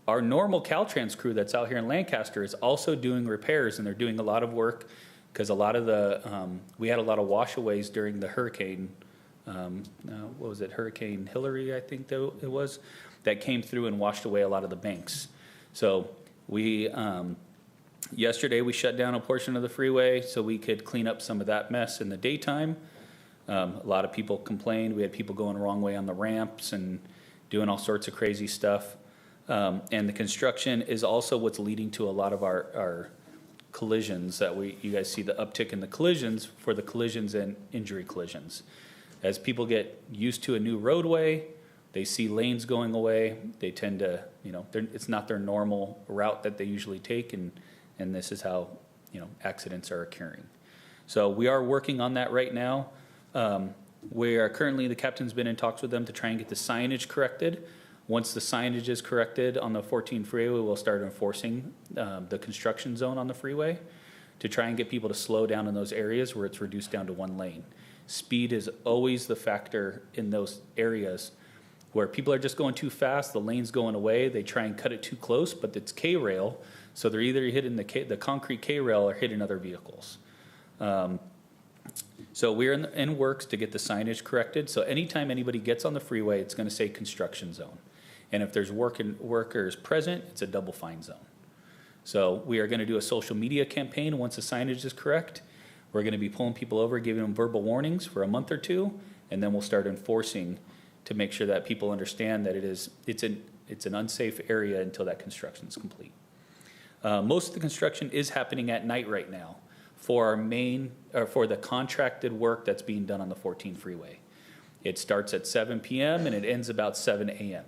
Our normal Caltrans crew that's out here in Lancaster is also doing repairs, and they're doing a lot of work because a lot of we had a lot of washaways during the hurricane, Hurricane Hillary, I think it was, that came through and washed away a lot of the banks. So yesterday we shut down a portion of the freeway so we could clean up some of that mess in the daytime. A lot of people complained. We had people going the wrong way on the ramps and doing all sorts of crazy stuff. And the construction is also what's leading to a lot of our collisions that you guys see the uptick in the collisions for the collisions and injury collisions. As people get used to a new roadway, they see lanes going away, they tend to, it's not their normal route that they usually take, and this is how, accidents are occurring. So we are working on that right now. We are currently, the captain's been in talks with them to try and get the signage corrected. Once the signage is corrected on the 14 freeway, we'll start enforcing the construction zone on the freeway to try and get people to slow down in those areas where it's reduced down to 1 lane. Speed is always the factor in those areas where people are just going too fast, the lane's going away, they try and cut it too close, but it's K-rail, so they're either hitting the concrete K-rail or hitting other vehicles. So we're in works to get the signage corrected. So anytime anybody gets on the freeway, it's going to say construction zone. And if there's workers present, it's a double fine zone. So we are going to do a social media campaign once the signage is correct. We're going to be pulling people over, giving them verbal warnings for a month or two, and then we'll start enforcing to make sure that people understand that it's an unsafe area until that construction is complete. Most of the construction is happening at night right now for for the contracted work that's being done on the 14 freeway. It starts at 7 p.m. and it ends about 7 a.m.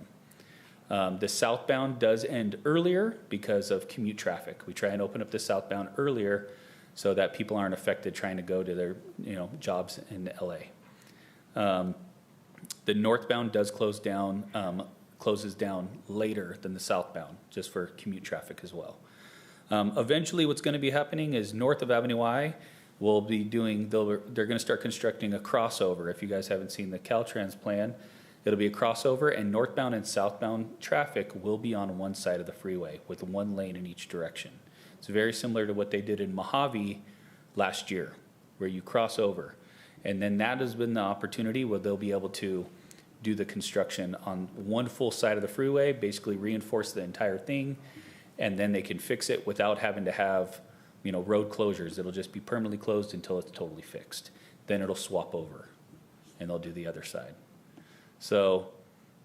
The southbound does end earlier because of commute traffic. We try and open up the southbound earlier so that people aren't affected trying to go to their jobs in LA. The northbound does closes down later than the southbound, just for commute traffic as well. Eventually, what's going to be happening is north of Avenue I, they're going to start constructing a crossover. If you guys haven't seen the Caltrans plan, it'll be a crossover, and northbound and southbound traffic will be on one side of the freeway with one lane in each direction. It's very similar to what they did in Mojave last year, where you cross over. And then that has been the opportunity where they'll be able to do the construction on one full side of the freeway, basically reinforce the entire thing, and then they can fix it without having to have, road closures. It'll just be permanently closed until it's totally fixed. Then it'll swap over, and they'll do the other side. So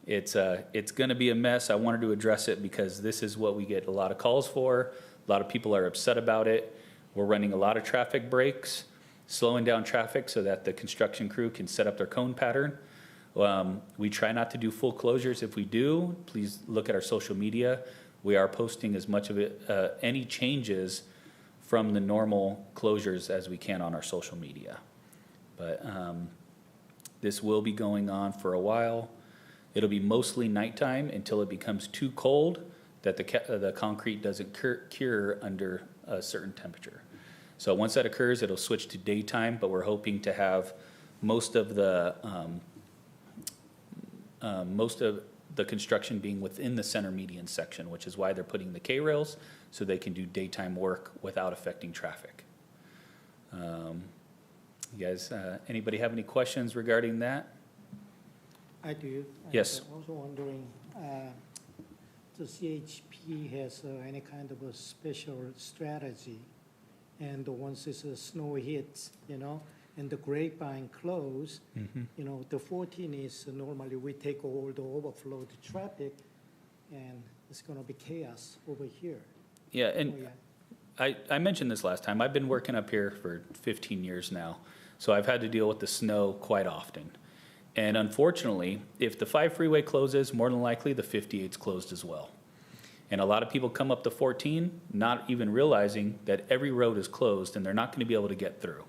it's going to be a mess. I wanted to address it because this is what we get a lot of calls for. A lot of people are upset about it. We're running a lot of traffic breaks, slowing down traffic so that the construction crew can set up their cone pattern. We try not to do full closures. If we do, please look at our social media. We are posting as much of it, any changes from the normal closures as we can on our social media. But this will be going on for a while. It'll be mostly nighttime until it becomes too cold that the concrete doesn't cure under a certain temperature. So once that occurs, it'll switch to daytime, but we're hoping to have most of the construction being within the center median section, which is why they're putting the K-rails so they can do daytime work without affecting traffic. You guys, anybody have any questions regarding that? I do. Yes. I'm also wondering, the CHP has any kind of a special strategy, and once it's a snow hits, and the grapevine close, the 14 is normally we take all the overflowed traffic, and it's gonna be chaos over here. Yeah, and Oh, yeah. I mentioned this last time. I've been working up here for 15 years now, so I've had to deal with the snow quite often. And unfortunately, if the 5 freeway closes, more than likely the 58's closed as well. And a lot of people come up to 14 not even realizing that every road is closed and they're not going to be able to get through.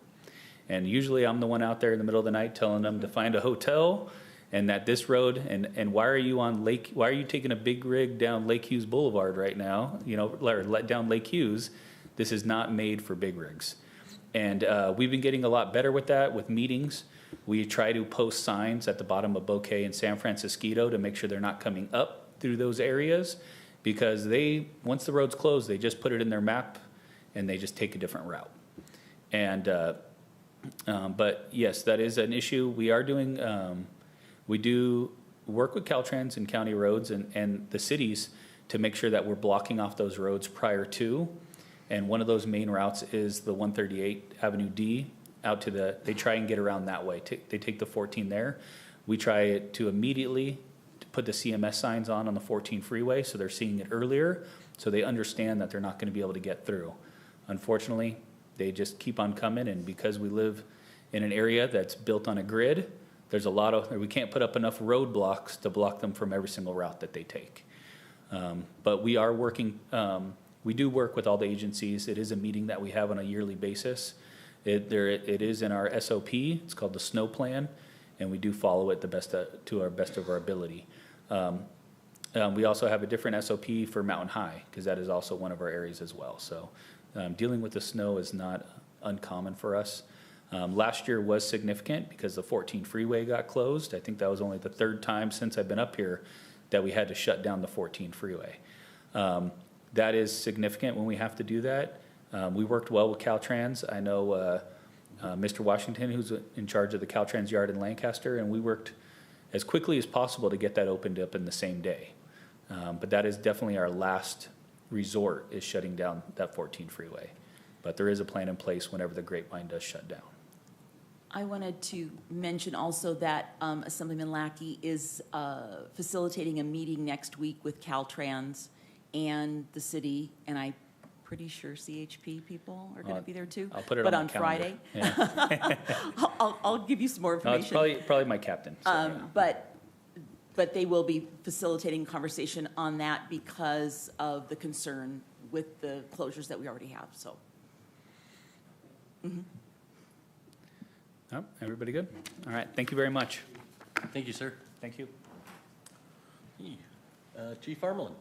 And usually I'm the one out there in the middle of the night telling them to find a hotel and that this road, and why are you taking a big rig down Lake Hughes Boulevard right now, or let down Lake Hughes? This is not made for big rigs. And we've been getting a lot better with that, with meetings. We try to post signs at the bottom of Bouquet and San Francisco to make sure they're not coming up through those areas, because once the road's closed, they just put it in their map and they just take a different route. And but yes, that is an issue. We do work with Caltrans and county roads and the cities to make sure that we're blocking off those roads prior to. And one of those main routes is the 138 Avenue D out to they try and get around that way. They take the 14 there. We try to immediately put the CMS signs on the 14 freeway so they're seeing it earlier, so they understand that they're not going to be able to get through. Unfortunately, they just keep on coming, and because we live in an area that's built on a grid, there's we can't put up enough roadblocks to block them from every single route that they take. But we are working, we do work with all the agencies. It is a meeting that we have on a yearly basis. It is in our SOP. It's called the snow plan, and we do follow it to our best of our ability. We also have a different SOP for Mountain High, because that is also one of our areas as well. So dealing with the snow is not uncommon for us. Last year was significant because the 14 freeway got closed. I think that was only the 3rd time since I've been up here that we had to shut down the 14 freeway. That is significant when we have to do that. We worked well with Caltrans. I know Mr. Washington, who's in charge of the Caltrans yard in Lancaster, and we worked as quickly as possible to get that opened up in the same day. But that is definitely our last resort, is shutting down that 14 freeway. But there is a plan in place whenever the Grapevine does shut down. I wanted to mention also that Assemblyman Lackey is facilitating a meeting next week with Caltrans and the city, and I'm pretty sure CHP people are going to be there too. I'll put it but on the calendar. Friday. Yeah. I'll give you some more No, it's information. probably my captain. So, yeah. But they will be facilitating conversation on that because of the concern with the closures that we already have, so. Oh, everybody good? All right, thank you very much. Thank you, sir. Thank you. Chief Armelin.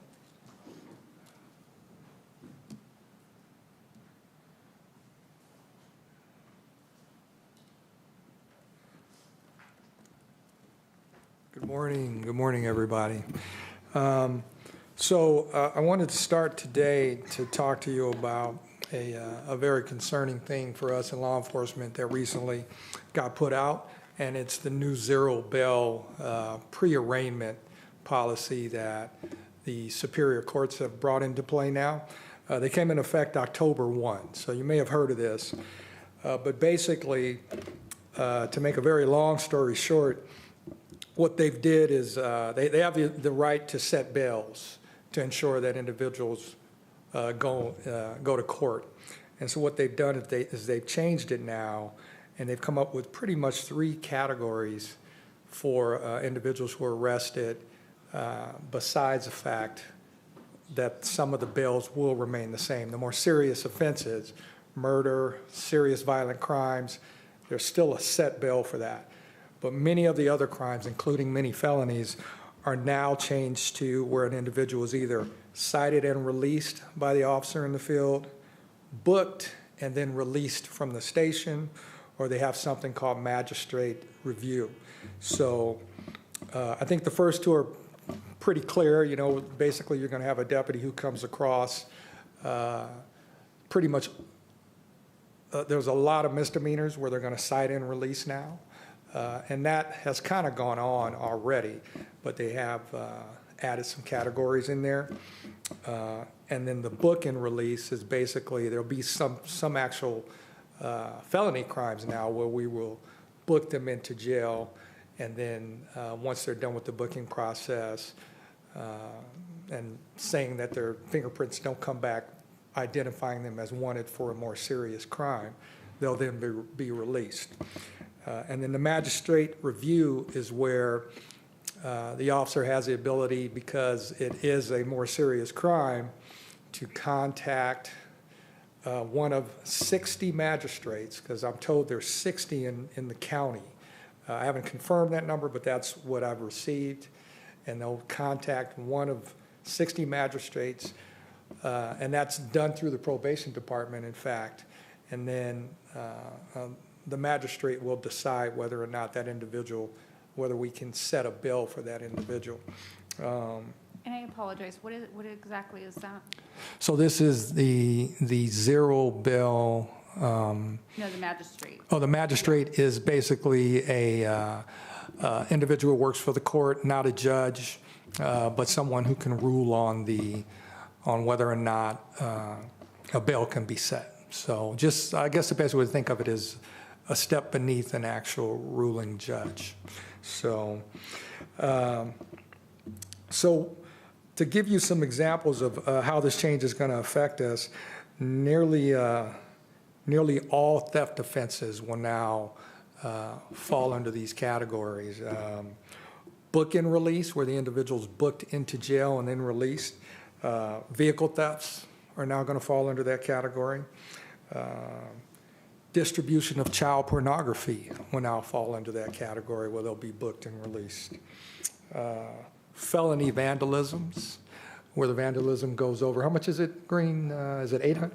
Good morning, everybody. I wanted to start today to talk to you about a very concerning thing for us in law enforcement that recently got put out, and it's the new zero bail pre-arraignment policy that the superior courts have brought into play now. They came into effect October 1, so you may have heard of this. But basically, to make a very long story short, what they've did is they have the right to set bails to ensure that individuals go to court. And so what they've done is they've changed it now, and they've come up with pretty much 3 categories for individuals who are arrested, besides the fact that some of the bails will remain the same. The more serious offenses, murder, serious violent crimes, there's still a set bail for that. But many of the other crimes, including many felonies, are now changed to where an individual is either cited and released by the officer in the field, booked and then released from the station, or they have something called magistrate review. So I think the first 2 are pretty clear. You know, basically you're going to have a deputy who comes across pretty much, there's a lot of misdemeanors where they're going to cite and release now. And that has kind of gone on already, but they have added some categories in there. And then the book and release is basically, there'll be some actual felony crimes now where we will book them into jail, and then once they're done with the booking process and saying that their fingerprints don't come back identifying them as wanted for a more serious crime, they'll then be released. And then the magistrate review is where the officer has the ability, because it is a more serious crime, to contact one of 60 magistrates, because I'm told there's 60 in the county. I haven't confirmed that number, but that's what I've received. And they'll contact one of 60 magistrates, and that's done through the probation department, in fact. And then the magistrate will decide whether or not that individual, whether we can set a bail for that individual. And I apologize, what exactly is that? So this is the zero bail. No, the magistrate. The magistrate is basically a individual who works for the court, not a judge, but someone who can rule on whether or not a bail can be set. So just, I guess the best way to think of it is a step beneath an actual ruling judge. So, to give you some examples of how this change is going to affect us, nearly all theft offenses will now fall under these categories. Book and release, where the individual's booked into jail and then released. Vehicle thefts are now going to fall under that category. Distribution of child pornography will now fall under that category, where they'll be booked and released. Felony vandalisms, where the vandalism goes over, how much is it, Green? Is it $800?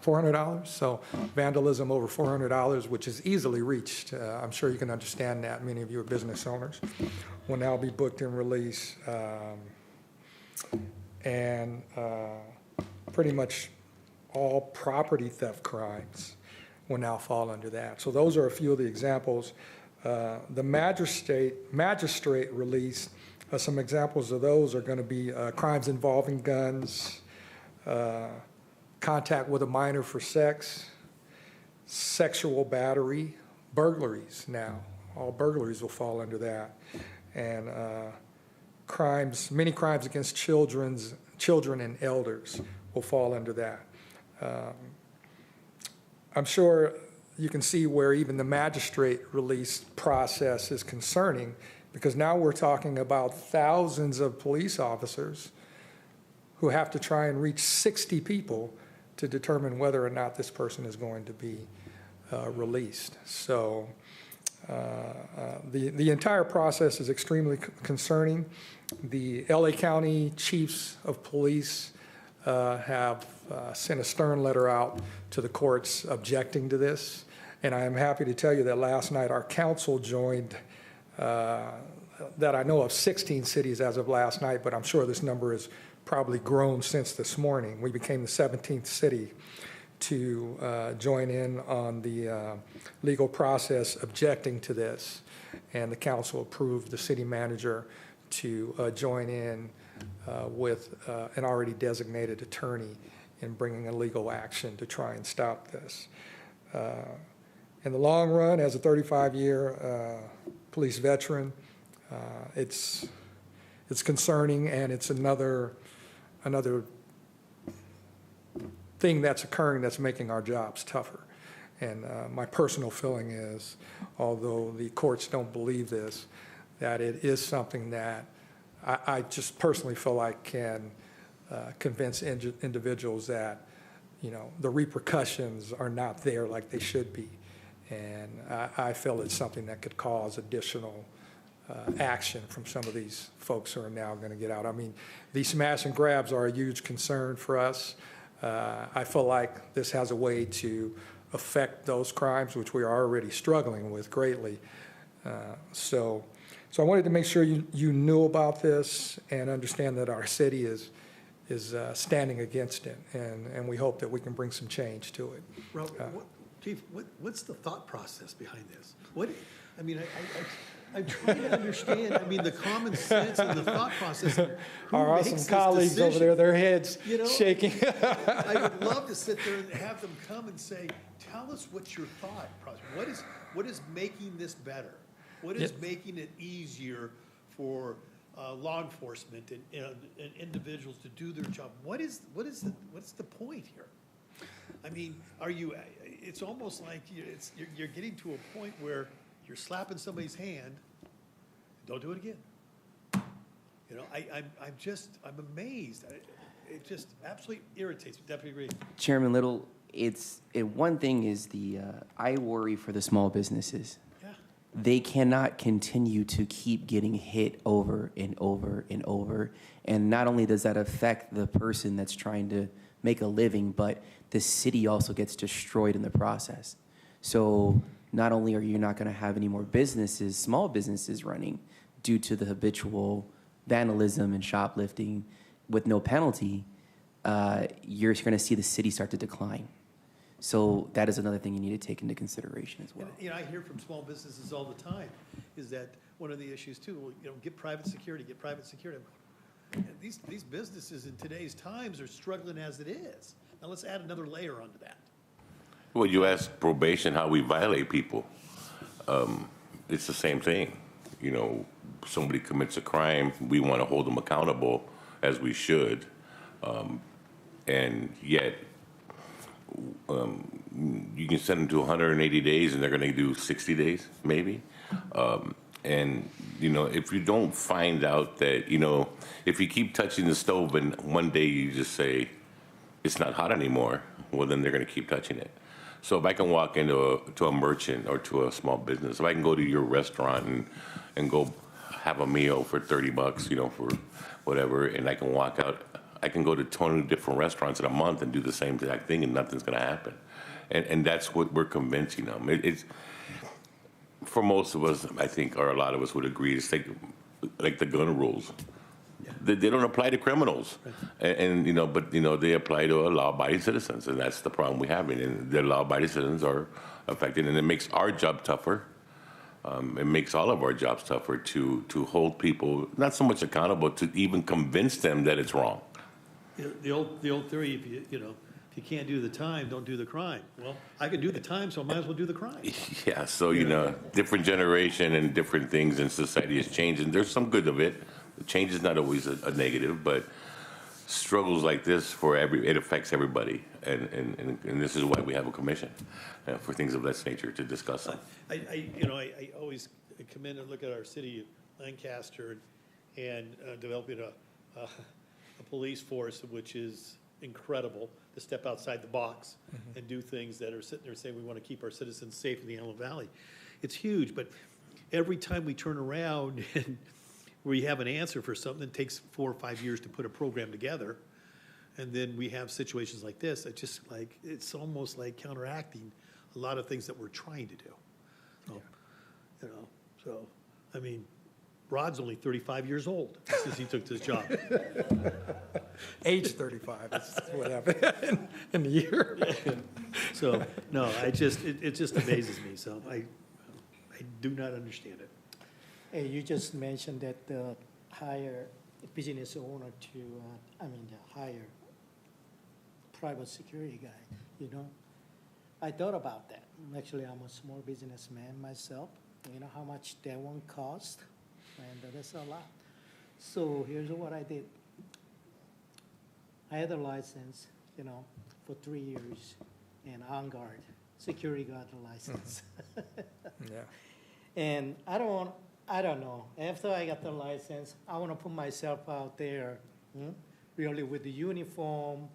$400? So vandalism over $400, which is easily reached. I'm sure you can understand that. Many of you are business owners. Will now be booked and released. And pretty much all property theft crimes will now fall under that. So those are a few of the examples. The magistrate release Some examples of those are going to be crimes involving guns, contact with a minor for sex, sexual battery, burglaries now. All burglaries will fall under that. And many crimes against children and elders will fall under that. I'm sure you can see where even the magistrate release process is concerning, because now we're talking about thousands of police officers who have to try and reach 60 people to determine whether or not this person is going to be released. So the entire process is extremely concerning. The LA County Chiefs of Police have sent a stern letter out to the courts objecting to this. And I am happy to tell you that last night our council joined, that I know of 16 cities as of last night, but I'm sure this number has probably grown since this morning. We became the 17th city to join in on the legal process objecting to this. And the council approved the city manager to join in with an already designated attorney in bringing a legal action to try and stop this. In the long run, as a 35-year police veteran, it's concerning, and it's another thing that's occurring that's making our jobs tougher. And my personal feeling is, although the courts don't believe this, that it is something that I just personally feel like can convince individuals that, you know, the repercussions are not there like they should be. And I feel it's something that could cause additional action from some of these folks who are now going to get out. I mean, these smash and grabs are a huge concern for us. I feel like this has a way to affect those crimes, which we are already struggling with greatly. So I wanted to make sure you knew about this and understand that our city is standing against it, and we hope that we can bring some change to it. Ralph, Chief, what's the thought process behind this? I mean, I'm trying to understand, I mean, the common sense and the thought process. Our awesome colleagues over there, their heads shaking. I would love to sit there and have them come and say, tell us what's your thought process. What is making this better? What is making it easier for law enforcement and individuals to do their job? What's the point here? I mean, it's almost like you're getting to a point where you're slapping somebody's hand, don't do it again. You know, I'm amazed. It just absolutely irritates me. Deputy Reed. Chairman Little, one thing is I worry for the small businesses. Yeah. They cannot continue to keep getting hit over and over and over. And not only does that affect the person that's trying to make a living, but the city also gets destroyed in the process. So not only are you not going to have any more businesses, small businesses running due to the habitual vandalism and shoplifting with no penalty, you're going to see the city start to decline. So that is another thing you need to take into consideration as well. And, I hear from small businesses all the time is that one of the issues too, get private security, And these businesses in today's times are struggling as it is. Now let's add another layer onto that. Well, you ask probation how we violate people. It's the same thing. You know, somebody commits a crime, we want to hold them accountable, as we should. And yet, you can send them to 180 days and they're going to do 60 days, maybe. And, if you don't find out that, if you keep touching the stove and one day you just say, it's not hot anymore, well, then they're going to keep touching it. So if I can walk into a merchant or to a small business, if I can go to your restaurant and go have a meal for $30, for whatever, and I can walk out, I can go to 20 different restaurants in a month and do the same exact thing and nothing's going to happen. And that's what we're convincing them. It's for most of us, I think, or a lot of us would agree, it's like the gun rules. They don't apply to criminals, and but they apply to law-abiding citizens, and that's the problem we have. And the law-abiding citizens are affected, and it makes our job tougher. it makes all of our jobs tougher to hold people, not so much accountable, to even convince them that it's wrong. The old theory, if you can't do the time, don't do the crime. Well, I can do the time, so I might as well do the crime. Yeah, so, different generation and different things in society is changing. There's some good of it. Change is not always a negative, but struggles like this it affects everybody. And this is why we have a commission for things of that nature to discuss them. I always come in and look at our city of Lancaster and developing a police force, which is incredible, to step outside the box and do things that are sitting there saying we want to keep our citizens safe in the Antelope Valley. It's huge, but every time we turn around and we have an answer for something, it takes 4 or 5 years to put a program together. And then we have situations like this that just it's almost like counteracting a lot of things that we're trying to do. So, I mean, Rod's only 35 years old since he took this job. Age 35, that's what happened in the year. So, no, it just amazes me, so I do not understand it. Hey, you just mentioned that hire business owner to, hire private security guy, I thought about that. Actually, I'm a small businessman myself. You know how much that one cost? And that's a lot. So here's what I did. I had a license, for 3 years, and on guard, security guard license. Yeah. And I don't know, after I got the license, I want to put myself out there, really with the uniform,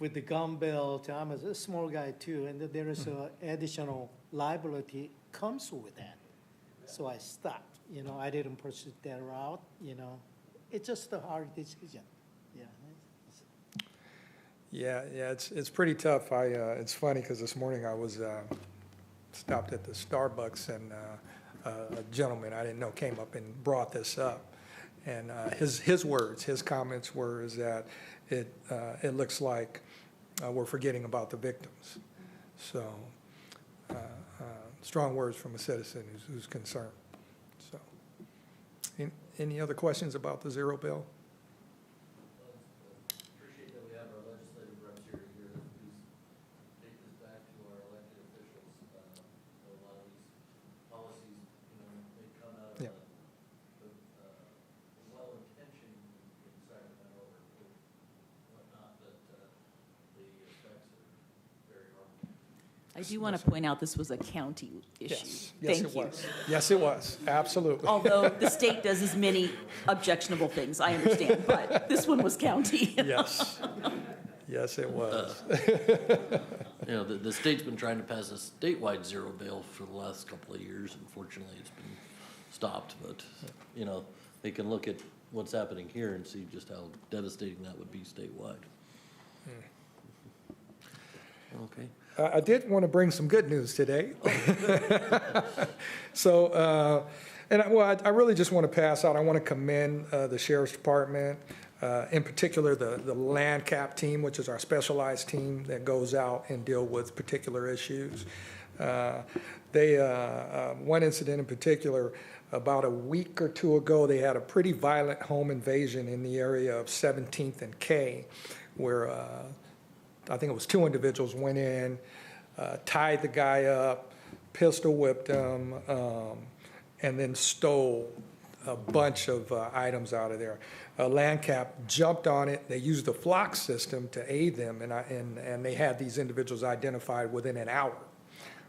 with the gun belt. I'm a small guy too, and there is additional liability comes with that. So I stopped. I didn't pursue that route. It's just a hard decision. Yeah, it's pretty tough. It's funny because this morning I was stopped at the Starbucks and a gentleman I didn't know came up and brought this up, and his comments were is that it looks like we're forgetting about the victims. So strong words from a citizen who's concerned. So, any other questions about the zero bill? Appreciate that we have our legislative reps here to hear this. Please take this back to our elected officials. A lot of these policies, they come out of well-intentioned in Sacramento or whatnot, but the effects are very harmful. I do want to point out this was a county issue. Yes, it was. Yes, it was. Absolutely. Although the state does as many objectionable things, I understand, but this one was county. Yes. Yes, it was. The state's been trying to pass a statewide zero bill for the last couple of years. Unfortunately, it's been stopped, but, they can look at what's happening here and see just how devastating that would be statewide. Okay. I did want to bring some good news today. So, I really just want to pass out, I want to commend the Sheriff's Department, in particular the land cap team, which is our specialized team that goes out and deal with particular issues. One incident in particular, about a week or two ago, they had a pretty violent home invasion in the area of 17th and K, where I think it was 2 individuals went in, tied the guy up, pistol whipped him, and then stole a bunch of items out of there. Landcap jumped on it. They used the flock system to aid them, and they had these individuals identified within an hour.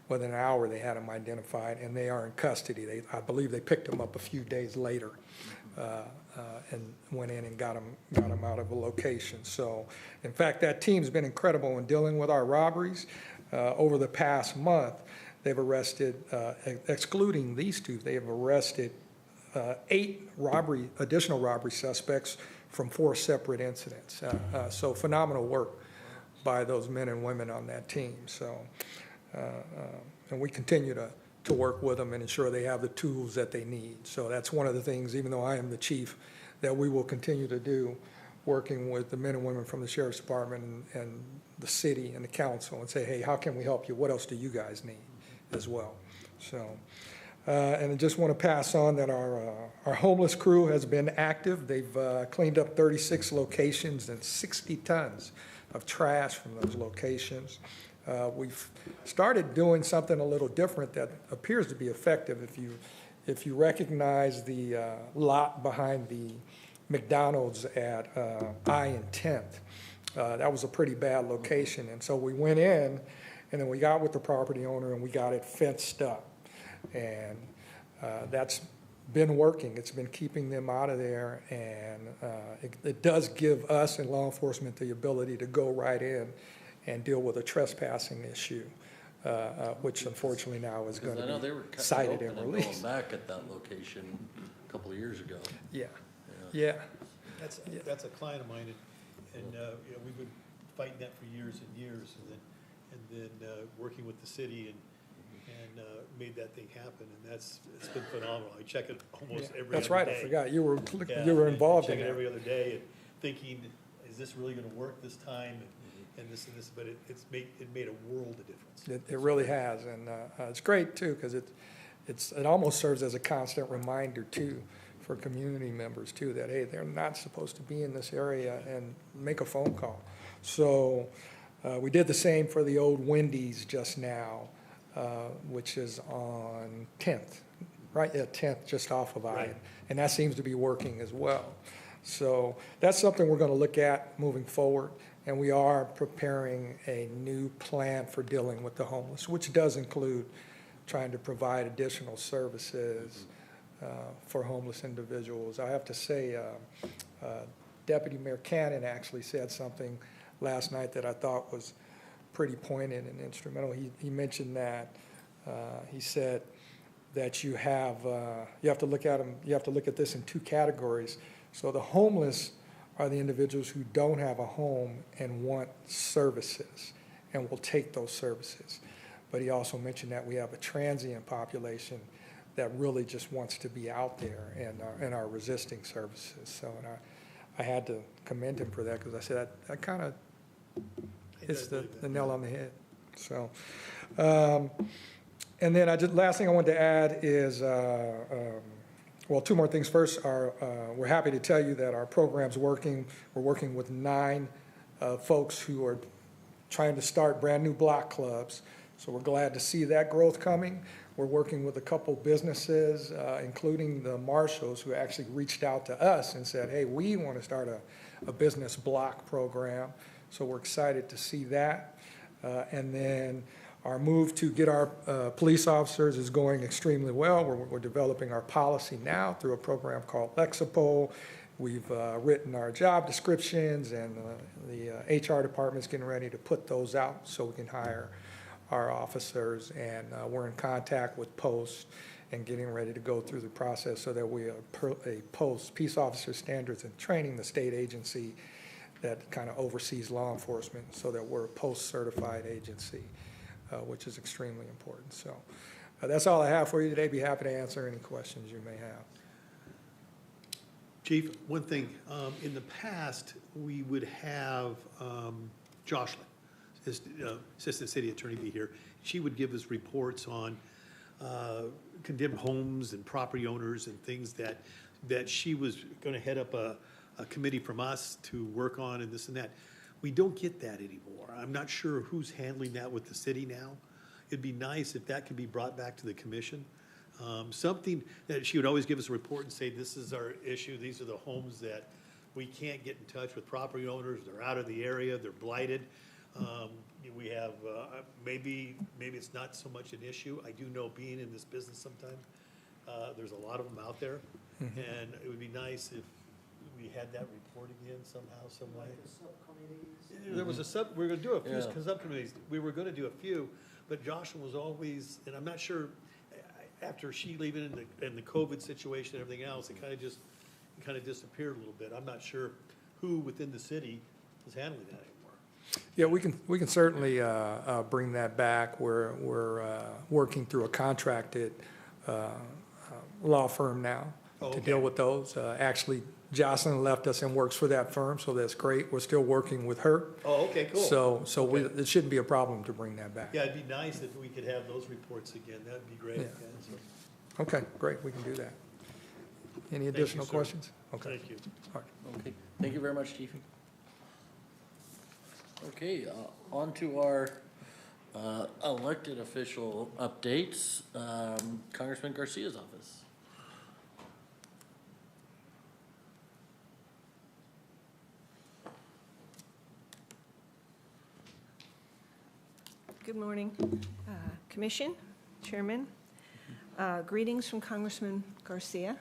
Within an hour, they had them identified, and they are in custody. I believe they picked them up a few days later and went in and got them out of a location. So, in fact, that team's been incredible in dealing with our robberies. Over the past month, they've arrested, excluding these 2, they have arrested 8 additional robbery suspects from 4 separate incidents. So phenomenal work by those men and women on that team. So, and we continue to work with them and ensure they have the tools that they need. So that's one of the things, even though I am the chief, that we will continue to do, working with the men and women from the Sheriff's Department and the city and the council and say, hey, how can we help you? What else do you guys need as well? So And I just want to pass on that our homeless crew has been active. They've cleaned up 36 locations and 60 tons of trash from those locations. We've started doing something a little different that appears to be effective. If you recognize the lot behind the McDonald's at I and 10th, that was a pretty bad location. And so we went in, and then we got with the property owner, and we got it fenced up. And that's been working. It's been keeping them out of there, and it does give us and law enforcement the ability to go right in and deal with a trespassing issue, which unfortunately now is going Because I know they to were be cutting it cited open and and released. going back at that location a couple of years ago. Yeah, yeah. That's a client of mine, and you know, we've been fighting that for years and years, and then working with the city and made that thing happen, and it's been phenomenal. I check it almost every other day. That's right, I forgot. You were Yeah, involved in check it that. every other day, and thinking, is this really gonna work this time, and this, but it made a world of difference. It really has, and it's great too, because it almost serves as a constant reminder too, for community members too, that, hey, they're not supposed to be in this area, and make a phone call. So we did the same for the old Wendy's just now, which is on 10th, right, yeah, 10th, just off of I, Right. and that seems to be working as well. So that's something we're gonna look at moving forward, and we are preparing a new plan for dealing with the homeless, which does include trying to provide additional services for homeless individuals. I have to say, Deputy Mayor Cannon actually said something last night that I thought was pretty poignant and instrumental. He mentioned that, he said that you have to look at them, you have to look at this in two categories. So the homeless are the individuals who don't have a home and want services and will take those services. But he also mentioned that we have a transient population that really just wants to be out there and are resisting services. So, and I had to commend him for that, because I said that kind of hits the nail on the head. So, and then last thing I wanted to add is, well, two more things. First, we're happy to tell you that our program's working. We're working with 9 folks who are trying to start brand-new block clubs. So we're glad to see that growth coming. We're working with a couple businesses, including the Marshalls, who actually reached out to us and said, hey, we want to start a business block program. So we're excited to see that. And then our move to get our police officers is going extremely well. We're developing our policy now through a program called Lexapol. We've written our job descriptions, and the HR department's getting ready to put those out so we can hire our officers, and we're in contact with Post and getting ready to go through the process so that we are a Post, Peace Officer Standards and Training, the state agency that kind of oversees law enforcement, so that we're a Post-certified agency, which is extremely important. So that's all I have for you today. Be happy to answer any questions you may have. Chief, one thing, in the past, we would have Jocelyn, Assistant City Attorney, be here. She would give us reports on condemned homes and property owners and things that she was going to head up a committee from us to work on, and this and that. We don't get that anymore. I'm not sure who's handling that with the city now. It'd be nice if that could be brought back to the commission. Something that she would always give us a report and say, this is our issue, these are the homes that we can't get in touch with property owners, they're out of the area, they're blighted. We have, maybe it's not so much an issue. I do know, being in this business sometime, there's a lot of them out there. And it would be nice if we had that report again somehow, some way. There was we were gonna do a few subcommittees. We were gonna do a few, but Joshua was always, and I'm not sure, after she leaving and the COVID situation and everything else, it kind of disappeared a little bit. I'm not sure who within the city is handling that anymore. Yeah, we can certainly bring that back. We're working through a contracted law firm now to deal with those. Actually, Jocelyn left us and works for that firm, so that's great. We're still working with her. Oh, okay, cool. So it shouldn't be a problem to bring that back. Yeah, it'd be nice if we could have those reports again. That'd be great. Yeah. Yeah, so Okay, great, we can do that. Any additional sir. questions? Okay. Thank you. All right. Okay, thank you very much, Chief. Okay, on to our elected official updates. Congressman Garcia's office. Good morning, Commission, Chairman. Greetings from Congressman Garcia.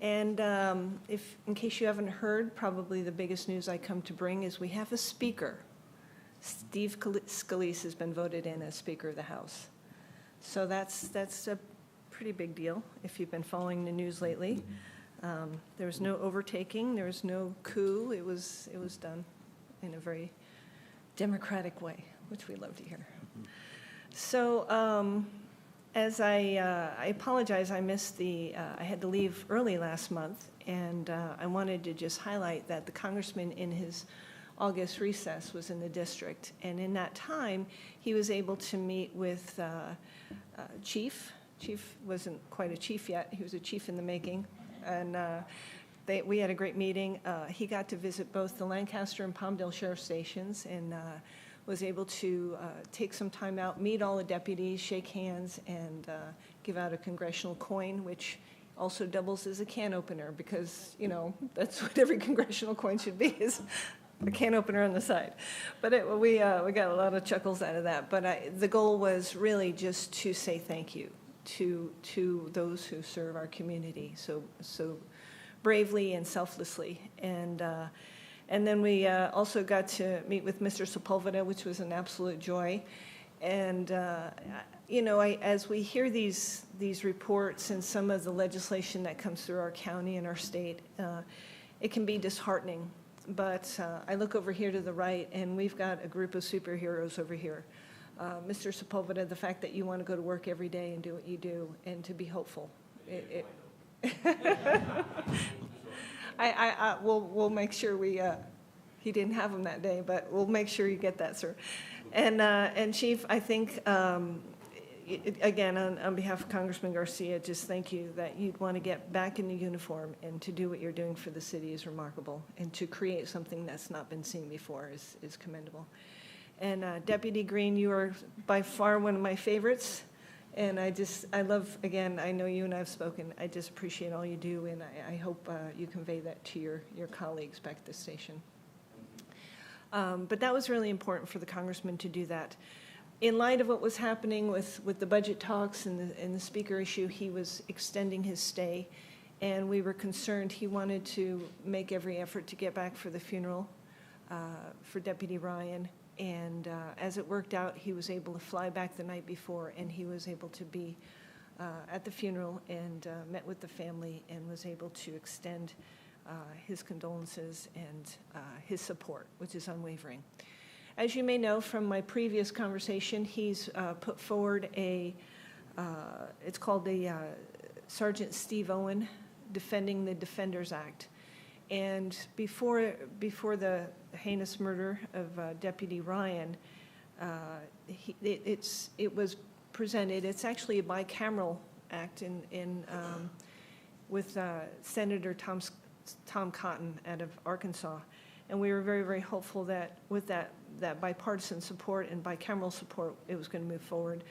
And in case you haven't heard, probably the biggest news I come to bring is we have a speaker. Steve Scalise has been voted in as Speaker of the House. So that's a pretty big deal if you've been following the news lately. There was no overtaking, there was no coup. It was done in a very democratic way, which we love to hear. So as I apologize, I missed I had to leave early last month, and I wanted to just highlight that the congressman in his August recess was in the district, and in that time, he was able to meet with Chief. Chief wasn't quite a chief yet, he was a chief in the making, and we had a great meeting. He got to visit both the Lancaster and Palmdale Sheriff Stations, and was able to take some time out, meet all the deputies, shake hands, and give out a congressional coin, which also doubles as a can opener, because, you know, that's what every congressional coin should be, is a can opener on the side. But we got a lot of chuckles out of that. But the goal was really just to say thank you to those who serve our community so bravely and selflessly. And then we also got to meet with Mr. Sepulveda, which was an absolute joy. And, you know, as we hear these reports and some of the legislation that comes through our county and our state, it can be disheartening. But I look over here to the right, and we've got a group of superheroes over here. Mr. Sepulveda, the fact that you want to go to work every day and do what you do, and to be hopeful. We'll make sure he didn't have them that day, but we'll make sure you get that, sir. And Chief, I think, again, on behalf of Congressman Garcia, just thank you that you'd want to get back in the uniform, and to do what you're doing for the city is remarkable, and to create something that's not been seen before is commendable. And Deputy Green, you are by far one of my favorites. And I love, again, I know you and I have spoken, I just appreciate all you do, and I hope you convey that to your colleagues back at the station. But that was really important for the congressman to do that. In light of what was happening with the budget talks and the speaker issue, he was extending his stay, and we were concerned. He wanted to make every effort to get back for the funeral for Deputy Ryan. And as it worked out, he was able to fly back the night before, and he was able to be at the funeral and met with the family, and was able to extend his condolences and his support, which is unwavering. As you may know from my previous conversation, he's put forward it's called the Sergeant Steve Owen Defending the Defenders Act. And before the heinous murder of Deputy Ryan, it was presented. It's actually a bicameral act with Senator Tom Cotton out of Arkansas, and we were very, very hopeful that with that bipartisan support and bicameral support, it was going to move forward.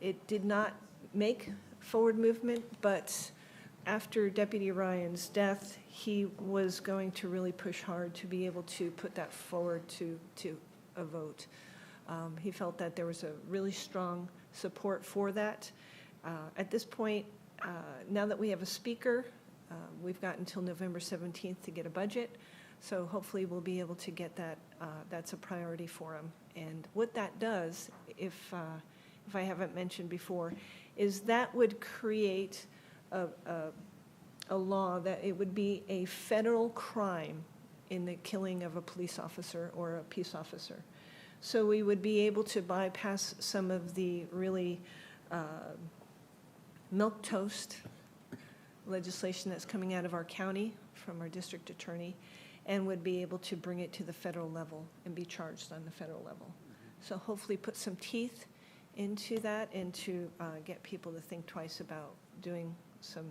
It did not make forward movement, but after Deputy Ryan's death, he was going to really push hard to be able to put that forward to a vote. He felt that there was a really strong support for that. At this point, now that we have a speaker, we've got until November 17th to get a budget, so hopefully we'll be able to get that. That's a priority for him. And what that does, if I haven't mentioned before, is that would create a law that it would be a federal crime in the killing of a police officer or a peace officer. So we would be able to bypass some of the really milquetoast legislation that's coming out of our county from our district attorney, and would be able to bring it to the federal level and be charged on the federal level. So hopefully put some teeth into that and to get people to think twice about doing some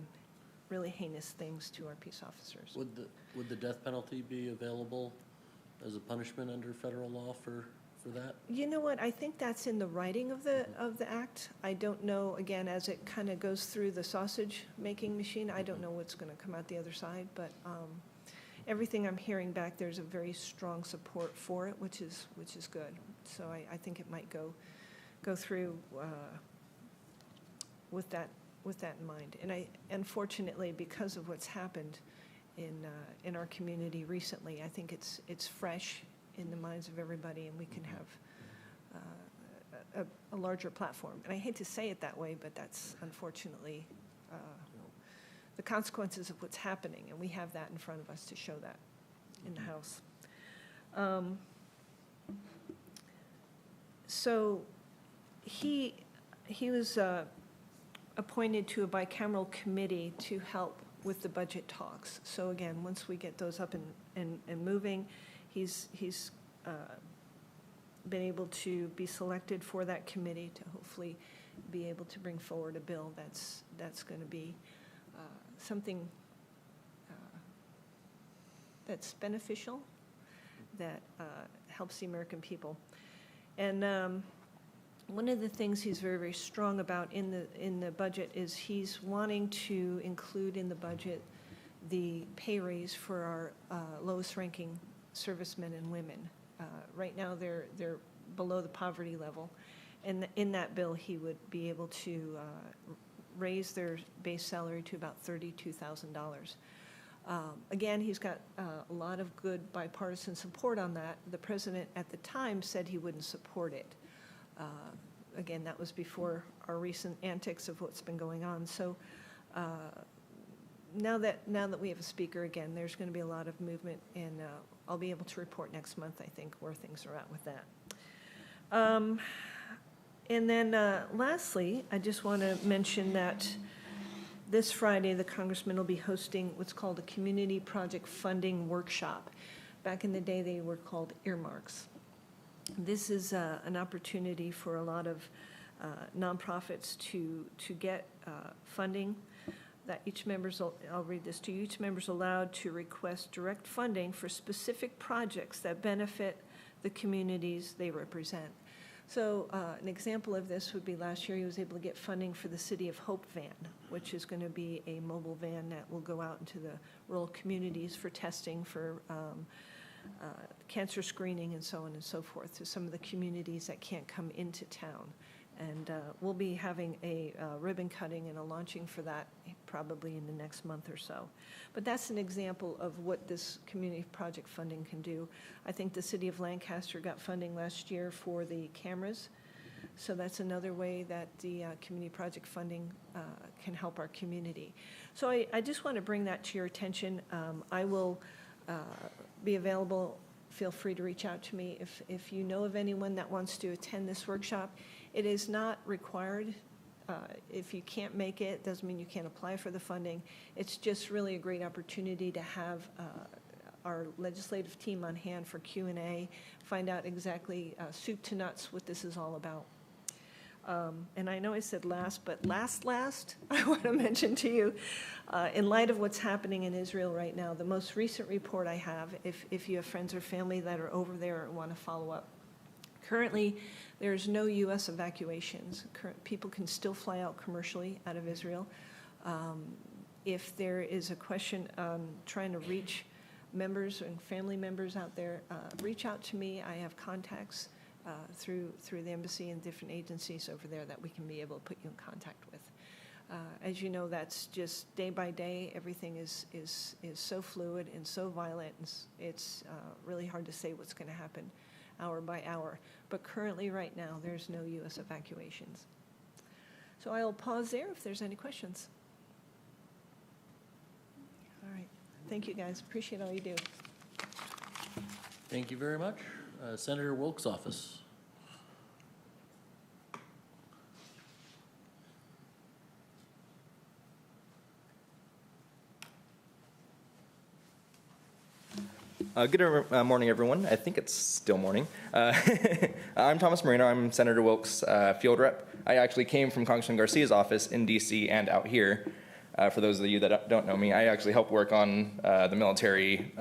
really heinous things to our peace officers. Would the death penalty be available as a punishment under federal law for that? You know what, I think that's in the writing of the act. I don't know, again, as it kind of goes through the sausage-making machine, I don't know what's going to come out the other side, but everything I'm hearing back, there's a very strong support for it, which is good. So I think it might go through with that in mind. And unfortunately, because of what's happened in our community recently, I think it's fresh in the minds of everybody, and we can have a larger platform. And I hate to say it that way, but that's unfortunately the consequences of what's happening, and we have that in front of us to show that in the House. So he was appointed to a bicameral committee to help with the budget talks. So again, once we get those up and moving, he's been able to be selected for that committee to hopefully be able to bring forward a bill that's going to be something that's beneficial, that helps the American people. And one of the things he's very, very strong about in the budget is he's wanting to include in the budget the pay raise for our lowest ranking servicemen and women. Right now, they're below the poverty level. And in that bill, he would be able to raise their base salary to about $32,000. Again, he's got a lot of good bipartisan support on that. The president at the time said he wouldn't support it. Again, that was before our recent antics of what's been going on. So now that we have a speaker again, there's going to be a lot of movement, and I'll be able to report next month, I think, where things are at with that. And then lastly, I just want to mention that this Friday, the congressman will be hosting what's called a community project funding workshop. Back in the day, they were called earmarks. This is an opportunity for a lot of nonprofits to get funding. That each member's, I'll read this to you, each member's allowed to request direct funding for specific projects that benefit the communities they represent. So an example of this would be last year he was able to get funding for the City of Hope van, which is going to be a mobile van that will go out into the rural communities for testing, for cancer screening, and so on and so forth, to some of the communities that can't come into town. And we'll be having a ribbon cutting and a launching for that probably in the next month or so. But that's an example of what this community project funding can do. I think the city of Lancaster got funding last year for the cameras. So that's another way that the community project funding can help our community. So I just want to bring that to your attention. I will be available. Feel free to reach out to me if you know of anyone that wants to attend this workshop. It is not required. If you can't make it, doesn't mean you can't apply for the funding. It's just really a great opportunity to have our legislative team on hand for Q&A, find out exactly soup to nuts what this is all about. And I know I said last, but last, I want to mention to you, in light of what's happening in Israel right now, the most recent report I have, if you have friends or family that are over there and want to follow up, currently there's no U.S. evacuations. People can still fly out commercially out of Israel. If there is a question trying to reach members and family members out there, reach out to me. I have contacts through the embassy and different agencies over there that we can be able to put you in contact with. As you know, that's just day by day. Everything is so fluid and so violent. And it's really hard to say what's going to happen hour by hour. But currently, right now, there's no U.S. evacuations. So I'll pause there if there's any questions. All right. Thank you, guys. Appreciate all you do. Thank you very much. Senator Wilkes' office. Good morning, everyone. I think it's still morning. I'm Thomas Marino. I'm Senator Wilk's field rep. I actually came from Congressman Garcia's office in D.C. and out here. For those of you that don't know me, I actually help work on the military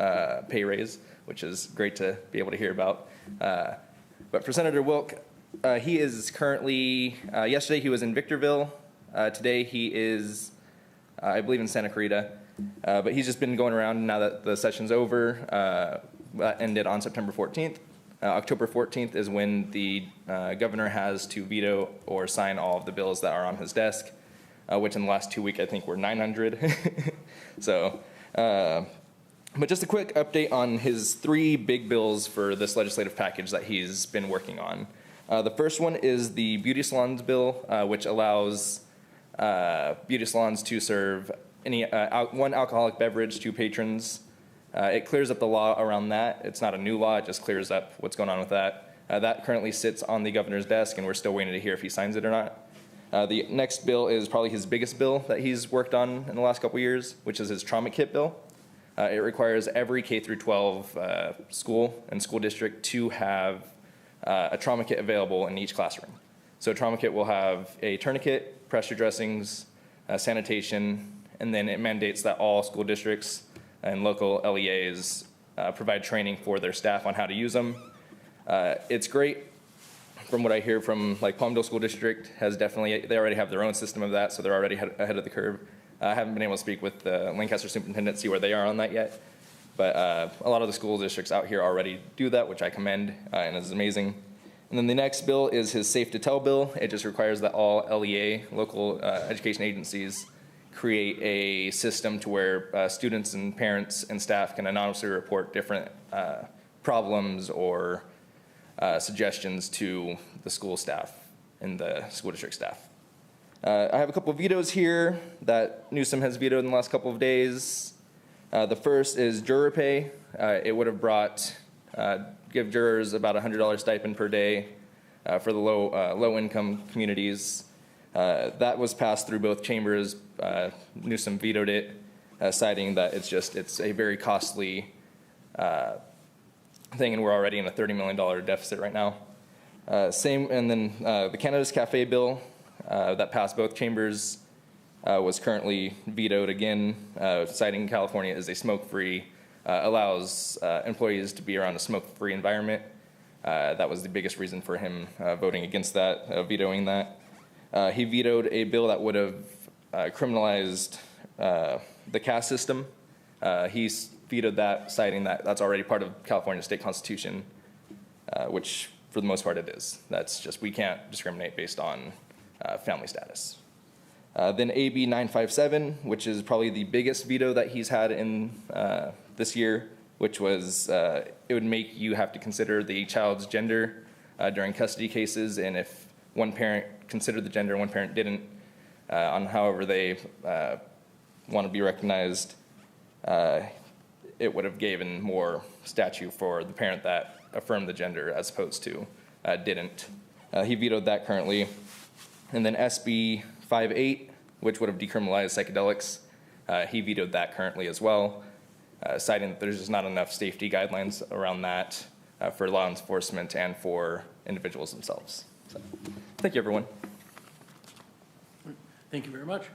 pay raise, which is great to be able to hear about. But for Senator Wilk, he is currently, yesterday he was in Victorville. Today he is, I believe, in Santa Clarita. But he's just been going around now that the session's over. That ended on September 14th. October 14th is when the governor has to veto or sign all of the bills that are on his desk, which in the last 2 weeks I think were 900. So, but just a quick update on his 3 big bills for this legislative package that he's been working on. The first one is the beauty salons bill, which allows beauty salons to serve any one alcoholic beverage to patrons. It clears up the law around that. It's not a new law, it just clears up what's going on with that. That currently sits on the governor's desk, and we're still waiting to hear if he signs it or not. The next bill is probably his biggest bill that he's worked on in the last couple years, which is his trauma kit bill. It requires every K through 12 school and school district to have a trauma kit available in each classroom. So a trauma kit will have a tourniquet, pressure dressings, sanitation, and then it mandates that all school districts and local LEAs provide training for their staff on how to use them. It's great. From what I hear from like Palmdale School District has definitely, they already have their own system of that, so they're already ahead of the curve. I haven't been able to speak with the Lancaster superintendent, see where they are on that yet. But a lot of the school districts out here already do that, which I commend and is amazing. And then the next bill is his Safe to Tell bill. It just requires that all LEA, local education agencies, create a system to where students and parents and staff can anonymously report different problems or suggestions to the school staff and the school district staff. I have a couple of vetoes here that Newsom has vetoed in the last couple of days. The first is juror pay. It would have give jurors about $100 stipend per day for the low-income communities. That was passed through both chambers. Newsom vetoed it, citing that it's a very costly thing, and we're already in a $30 million deficit right now. And then the Canada's Cafe bill that passed both chambers was currently vetoed again, citing California as a smoke-free, allows employees to be around a smoke-free environment. That was the biggest reason for him voting against that, vetoing that. He vetoed a bill that would have criminalized the caste system. He vetoed that, citing that that's already part of California's state constitution, which for the most part it is. That's just, we can't discriminate based on family status. Then AB 957, which is probably the biggest veto that he's had in this year, which was it would make you have to consider the child's gender during custody cases, and if one parent considered the gender and one parent didn't, on however they want to be recognized, it would have given more statute for the parent that affirmed the gender as opposed to didn't. He vetoed that currently. And then SB 58, which would have decriminalized psychedelics, he vetoed that currently as well, citing that there's just not enough safety guidelines around that for law enforcement and for individuals themselves. So, thank you, everyone. Thank you very much.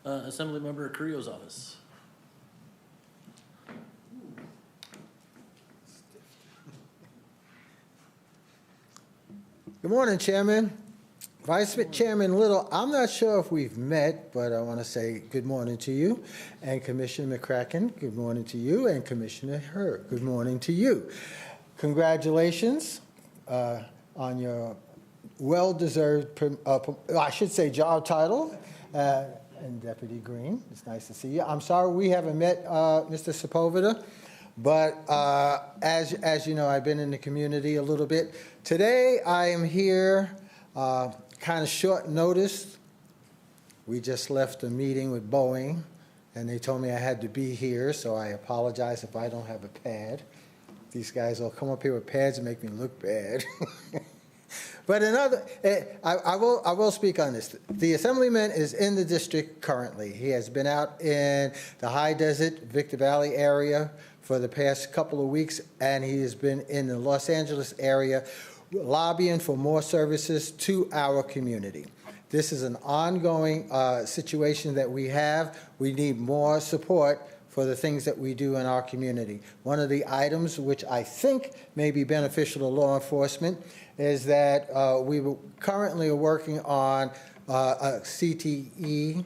Assemblymember Carrillo's office. Good morning, Chairman. Vice Chairman Little, I'm not sure if we've met, but I want to say good morning to you. And Commissioner McCracken, good morning to you. And Commissioner Hurd, good morning to you. Congratulations on your well-deserved, I should say, job title. And Deputy Green, it's nice to see you. I'm sorry we haven't met Mr. Sepulveda, but as you know, I've been in the community a little bit. Today, I am here kind of short notice. We just left a meeting with Boeing, and they told me I had to be here, so I apologize if I don't have a pad. These guys will come up here with pads and make me look bad. But I will speak on this. The Assemblyman is in the district currently. He has been out in the high desert, Victor Valley area for the past couple of weeks, and he has been in the Los Angeles area lobbying for more services to our community. This is an ongoing situation that we have. We need more support for the things that we do in our community. One of the items which I think may be beneficial to law enforcement is that we currently are working on a CTE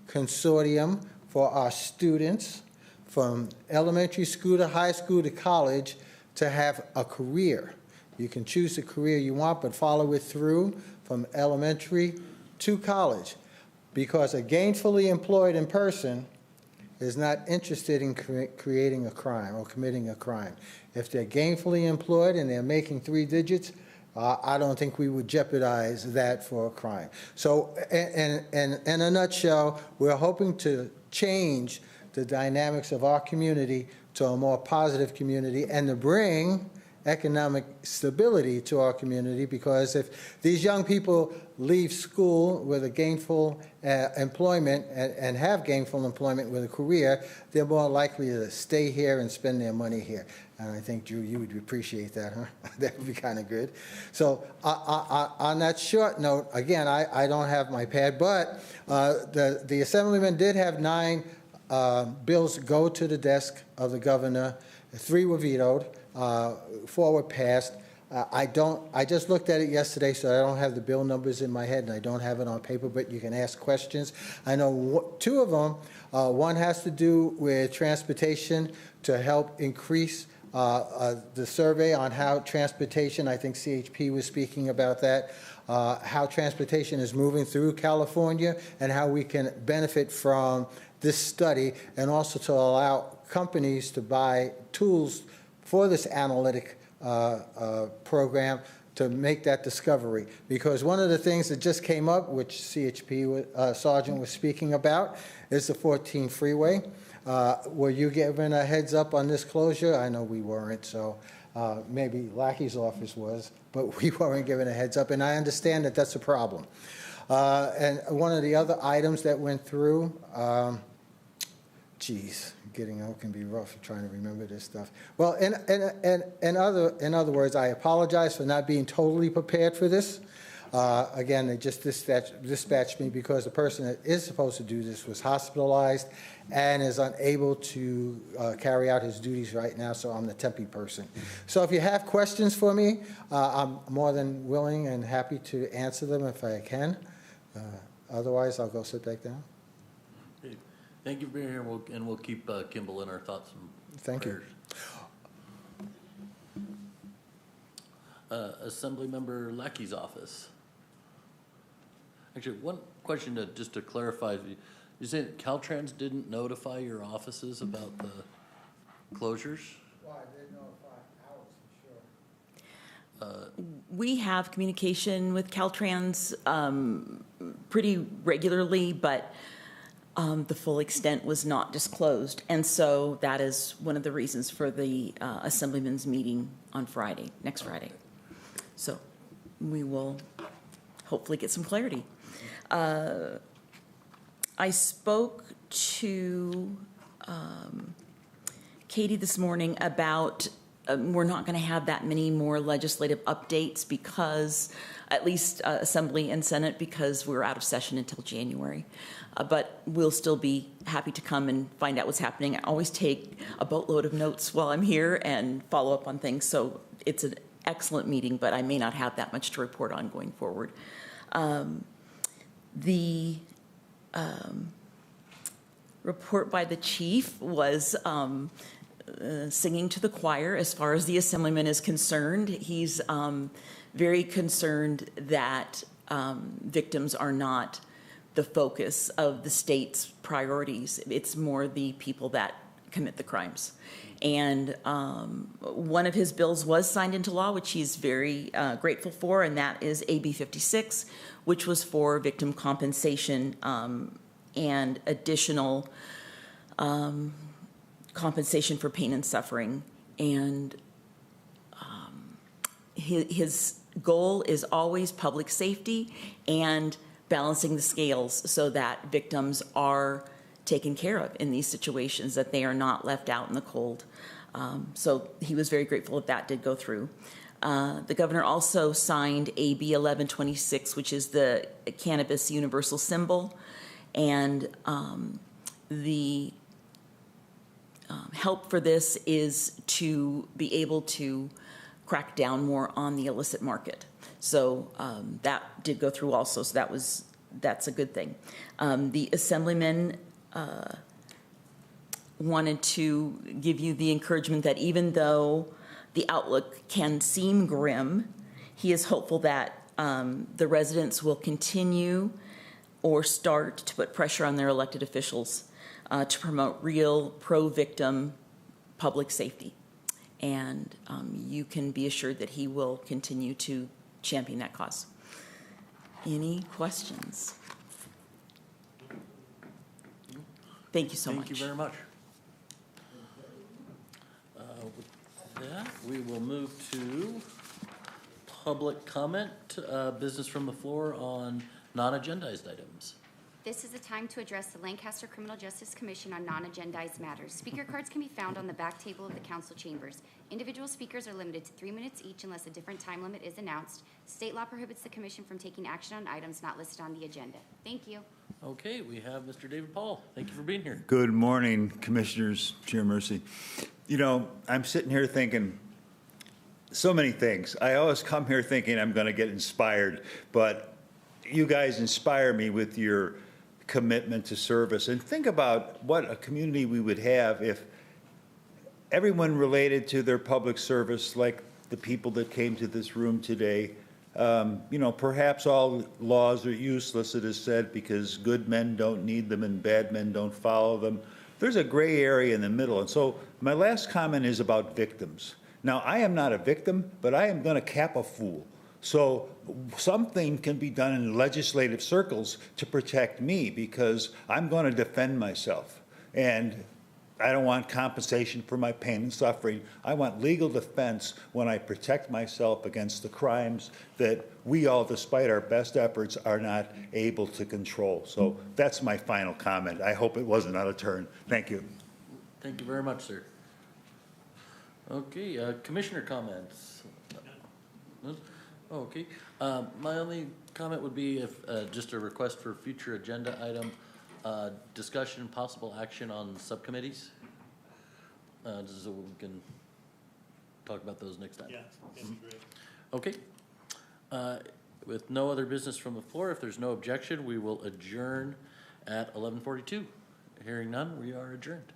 consortium for our students from elementary school to high school to college to have a career. You can choose the career you want, but follow it through from elementary to college, because a gainfully employed person is not interested in creating a crime or committing a crime. If they're gainfully employed and they're making 3 digits, I don't think we would jeopardize that for a crime. So in a nutshell, we're hoping to change the dynamics of our community to a more positive community and to bring economic stability to our community, because if these young people leave school with a gainful employment and have gainful employment with a career, they're more likely to stay here and spend their money here. And I think, Drew, you would appreciate that, huh? That would be kind of good. So on that short note, again, I don't have my pad, but the Assemblyman did have 9 bills go to the desk of the governor. 3 were vetoed. 4 were passed. I just looked at it yesterday, so I don't have the bill numbers in my head, and I don't have it on paper, but you can ask questions. I know 2 of them, one has to do with transportation to help increase the survey on how transportation, I think CHP was speaking about that, how transportation is moving through California and how we can benefit from this study, and also to allow companies to buy tools for this analytic program to make that discovery. Because one of the things that just came up, which CHP Sergeant was speaking about, is the 14 freeway. Were you given a heads up on this closure? I know we weren't, so maybe Lackey's office was, but we weren't given a heads up, and I understand that that's a problem. And one of the other items that went through, getting out can be rough trying to remember this stuff. Well, in other words, I apologize for not being totally prepared for this. Again, they just dispatched me because the person that is supposed to do this was hospitalized and is unable to carry out his duties right now, so I'm the Tempe person. So if you have questions for me, I'm more than willing and happy to answer them if I can. Otherwise, I'll go sit back down. Thank you for being here, and we'll keep Kimball in our thoughts and Thank prayers. Assemblymember Lackey's office. Actually, one question just to clarify. You said Caltrans didn't notify your offices about the closures? Well, I did notify ours, for sure. We have communication with Caltrans pretty regularly, but the full extent was not disclosed. And so that is one of the reasons for the Assemblyman's meeting on Friday, next Friday. So we will hopefully get some clarity. I spoke to Katie this morning about we're not going to have that many more legislative updates because, at least Assembly and Senate, because we're out of session until January. But we'll still be happy to come and find out what's happening. I always take a boatload of notes while I'm here and follow up on things. So it's an excellent meeting, but I may not have that much to report on going forward. The report by the chief was singing to the choir as far as the Assemblyman is concerned. He's very concerned that victims are not the focus of the state's priorities. It's more the people that commit the crimes. And one of his bills was signed into law, which he's very grateful for, and that is AB 56, which was for victim compensation and additional compensation for pain and suffering. And his goal is always public safety and balancing the scales so that victims are taken care of in these situations, that they are not left out in the cold. So he was very grateful that did go through. The governor also signed AB 1126, which is the cannabis universal symbol. And the help for this is to be able to crack down more on the illicit market. So that did go through also, so that's a good thing. The assemblyman wanted to give you the encouragement that even though the outlook can seem grim, he is hopeful that the residents will continue or start to put pressure on their elected officials to promote real pro-victim public safety. And you can be assured that he will continue to champion that cause. Any questions? Thank you so much. Thank you very much. With that, we will move to public comment, business from the floor on non-agendized items. This is a time to address the Lancaster Criminal Justice Commission on non-agendized matters. Speaker cards can be found on the back table of the council chambers. Individual speakers are limited to 3 minutes each unless a different time limit is announced. State law prohibits the commission from taking action on items not listed on the agenda. Thank you. Okay, we have Mr. David Paul. Thank you for being here. Good morning, Commissioners, Chair Mercy. You know, I'm sitting here thinking so many things. I always come here thinking I'm going to get inspired, but you guys inspire me with your commitment to service. And think about what a community we would have if everyone related to their public service, like the people that came to this room today. You know, perhaps all laws are useless, it is said, because good men don't need them and bad men don't follow them. There's a gray area in the middle. And so my last comment is about victims. Now, I am not a victim, but I am going to cap a fool. So something can be done in legislative circles to protect me, because I'm going to defend myself. And I don't want compensation for my pain and suffering. I want legal defense when I protect myself against the crimes that we all, despite our best efforts, are not able to control. So that's my final comment. I hope it wasn't out of turn. Thank you. Thank you very much, sir. Okay, commissioner comments. Okay, my only comment would be if, just a request for future agenda item, discussion and possible action on subcommittees. Just so we can talk about those next time. Yeah, that'd be great. Okay. With no other business from the floor, if there's no objection, we will adjourn at 11:42. Hearing none, we are adjourned.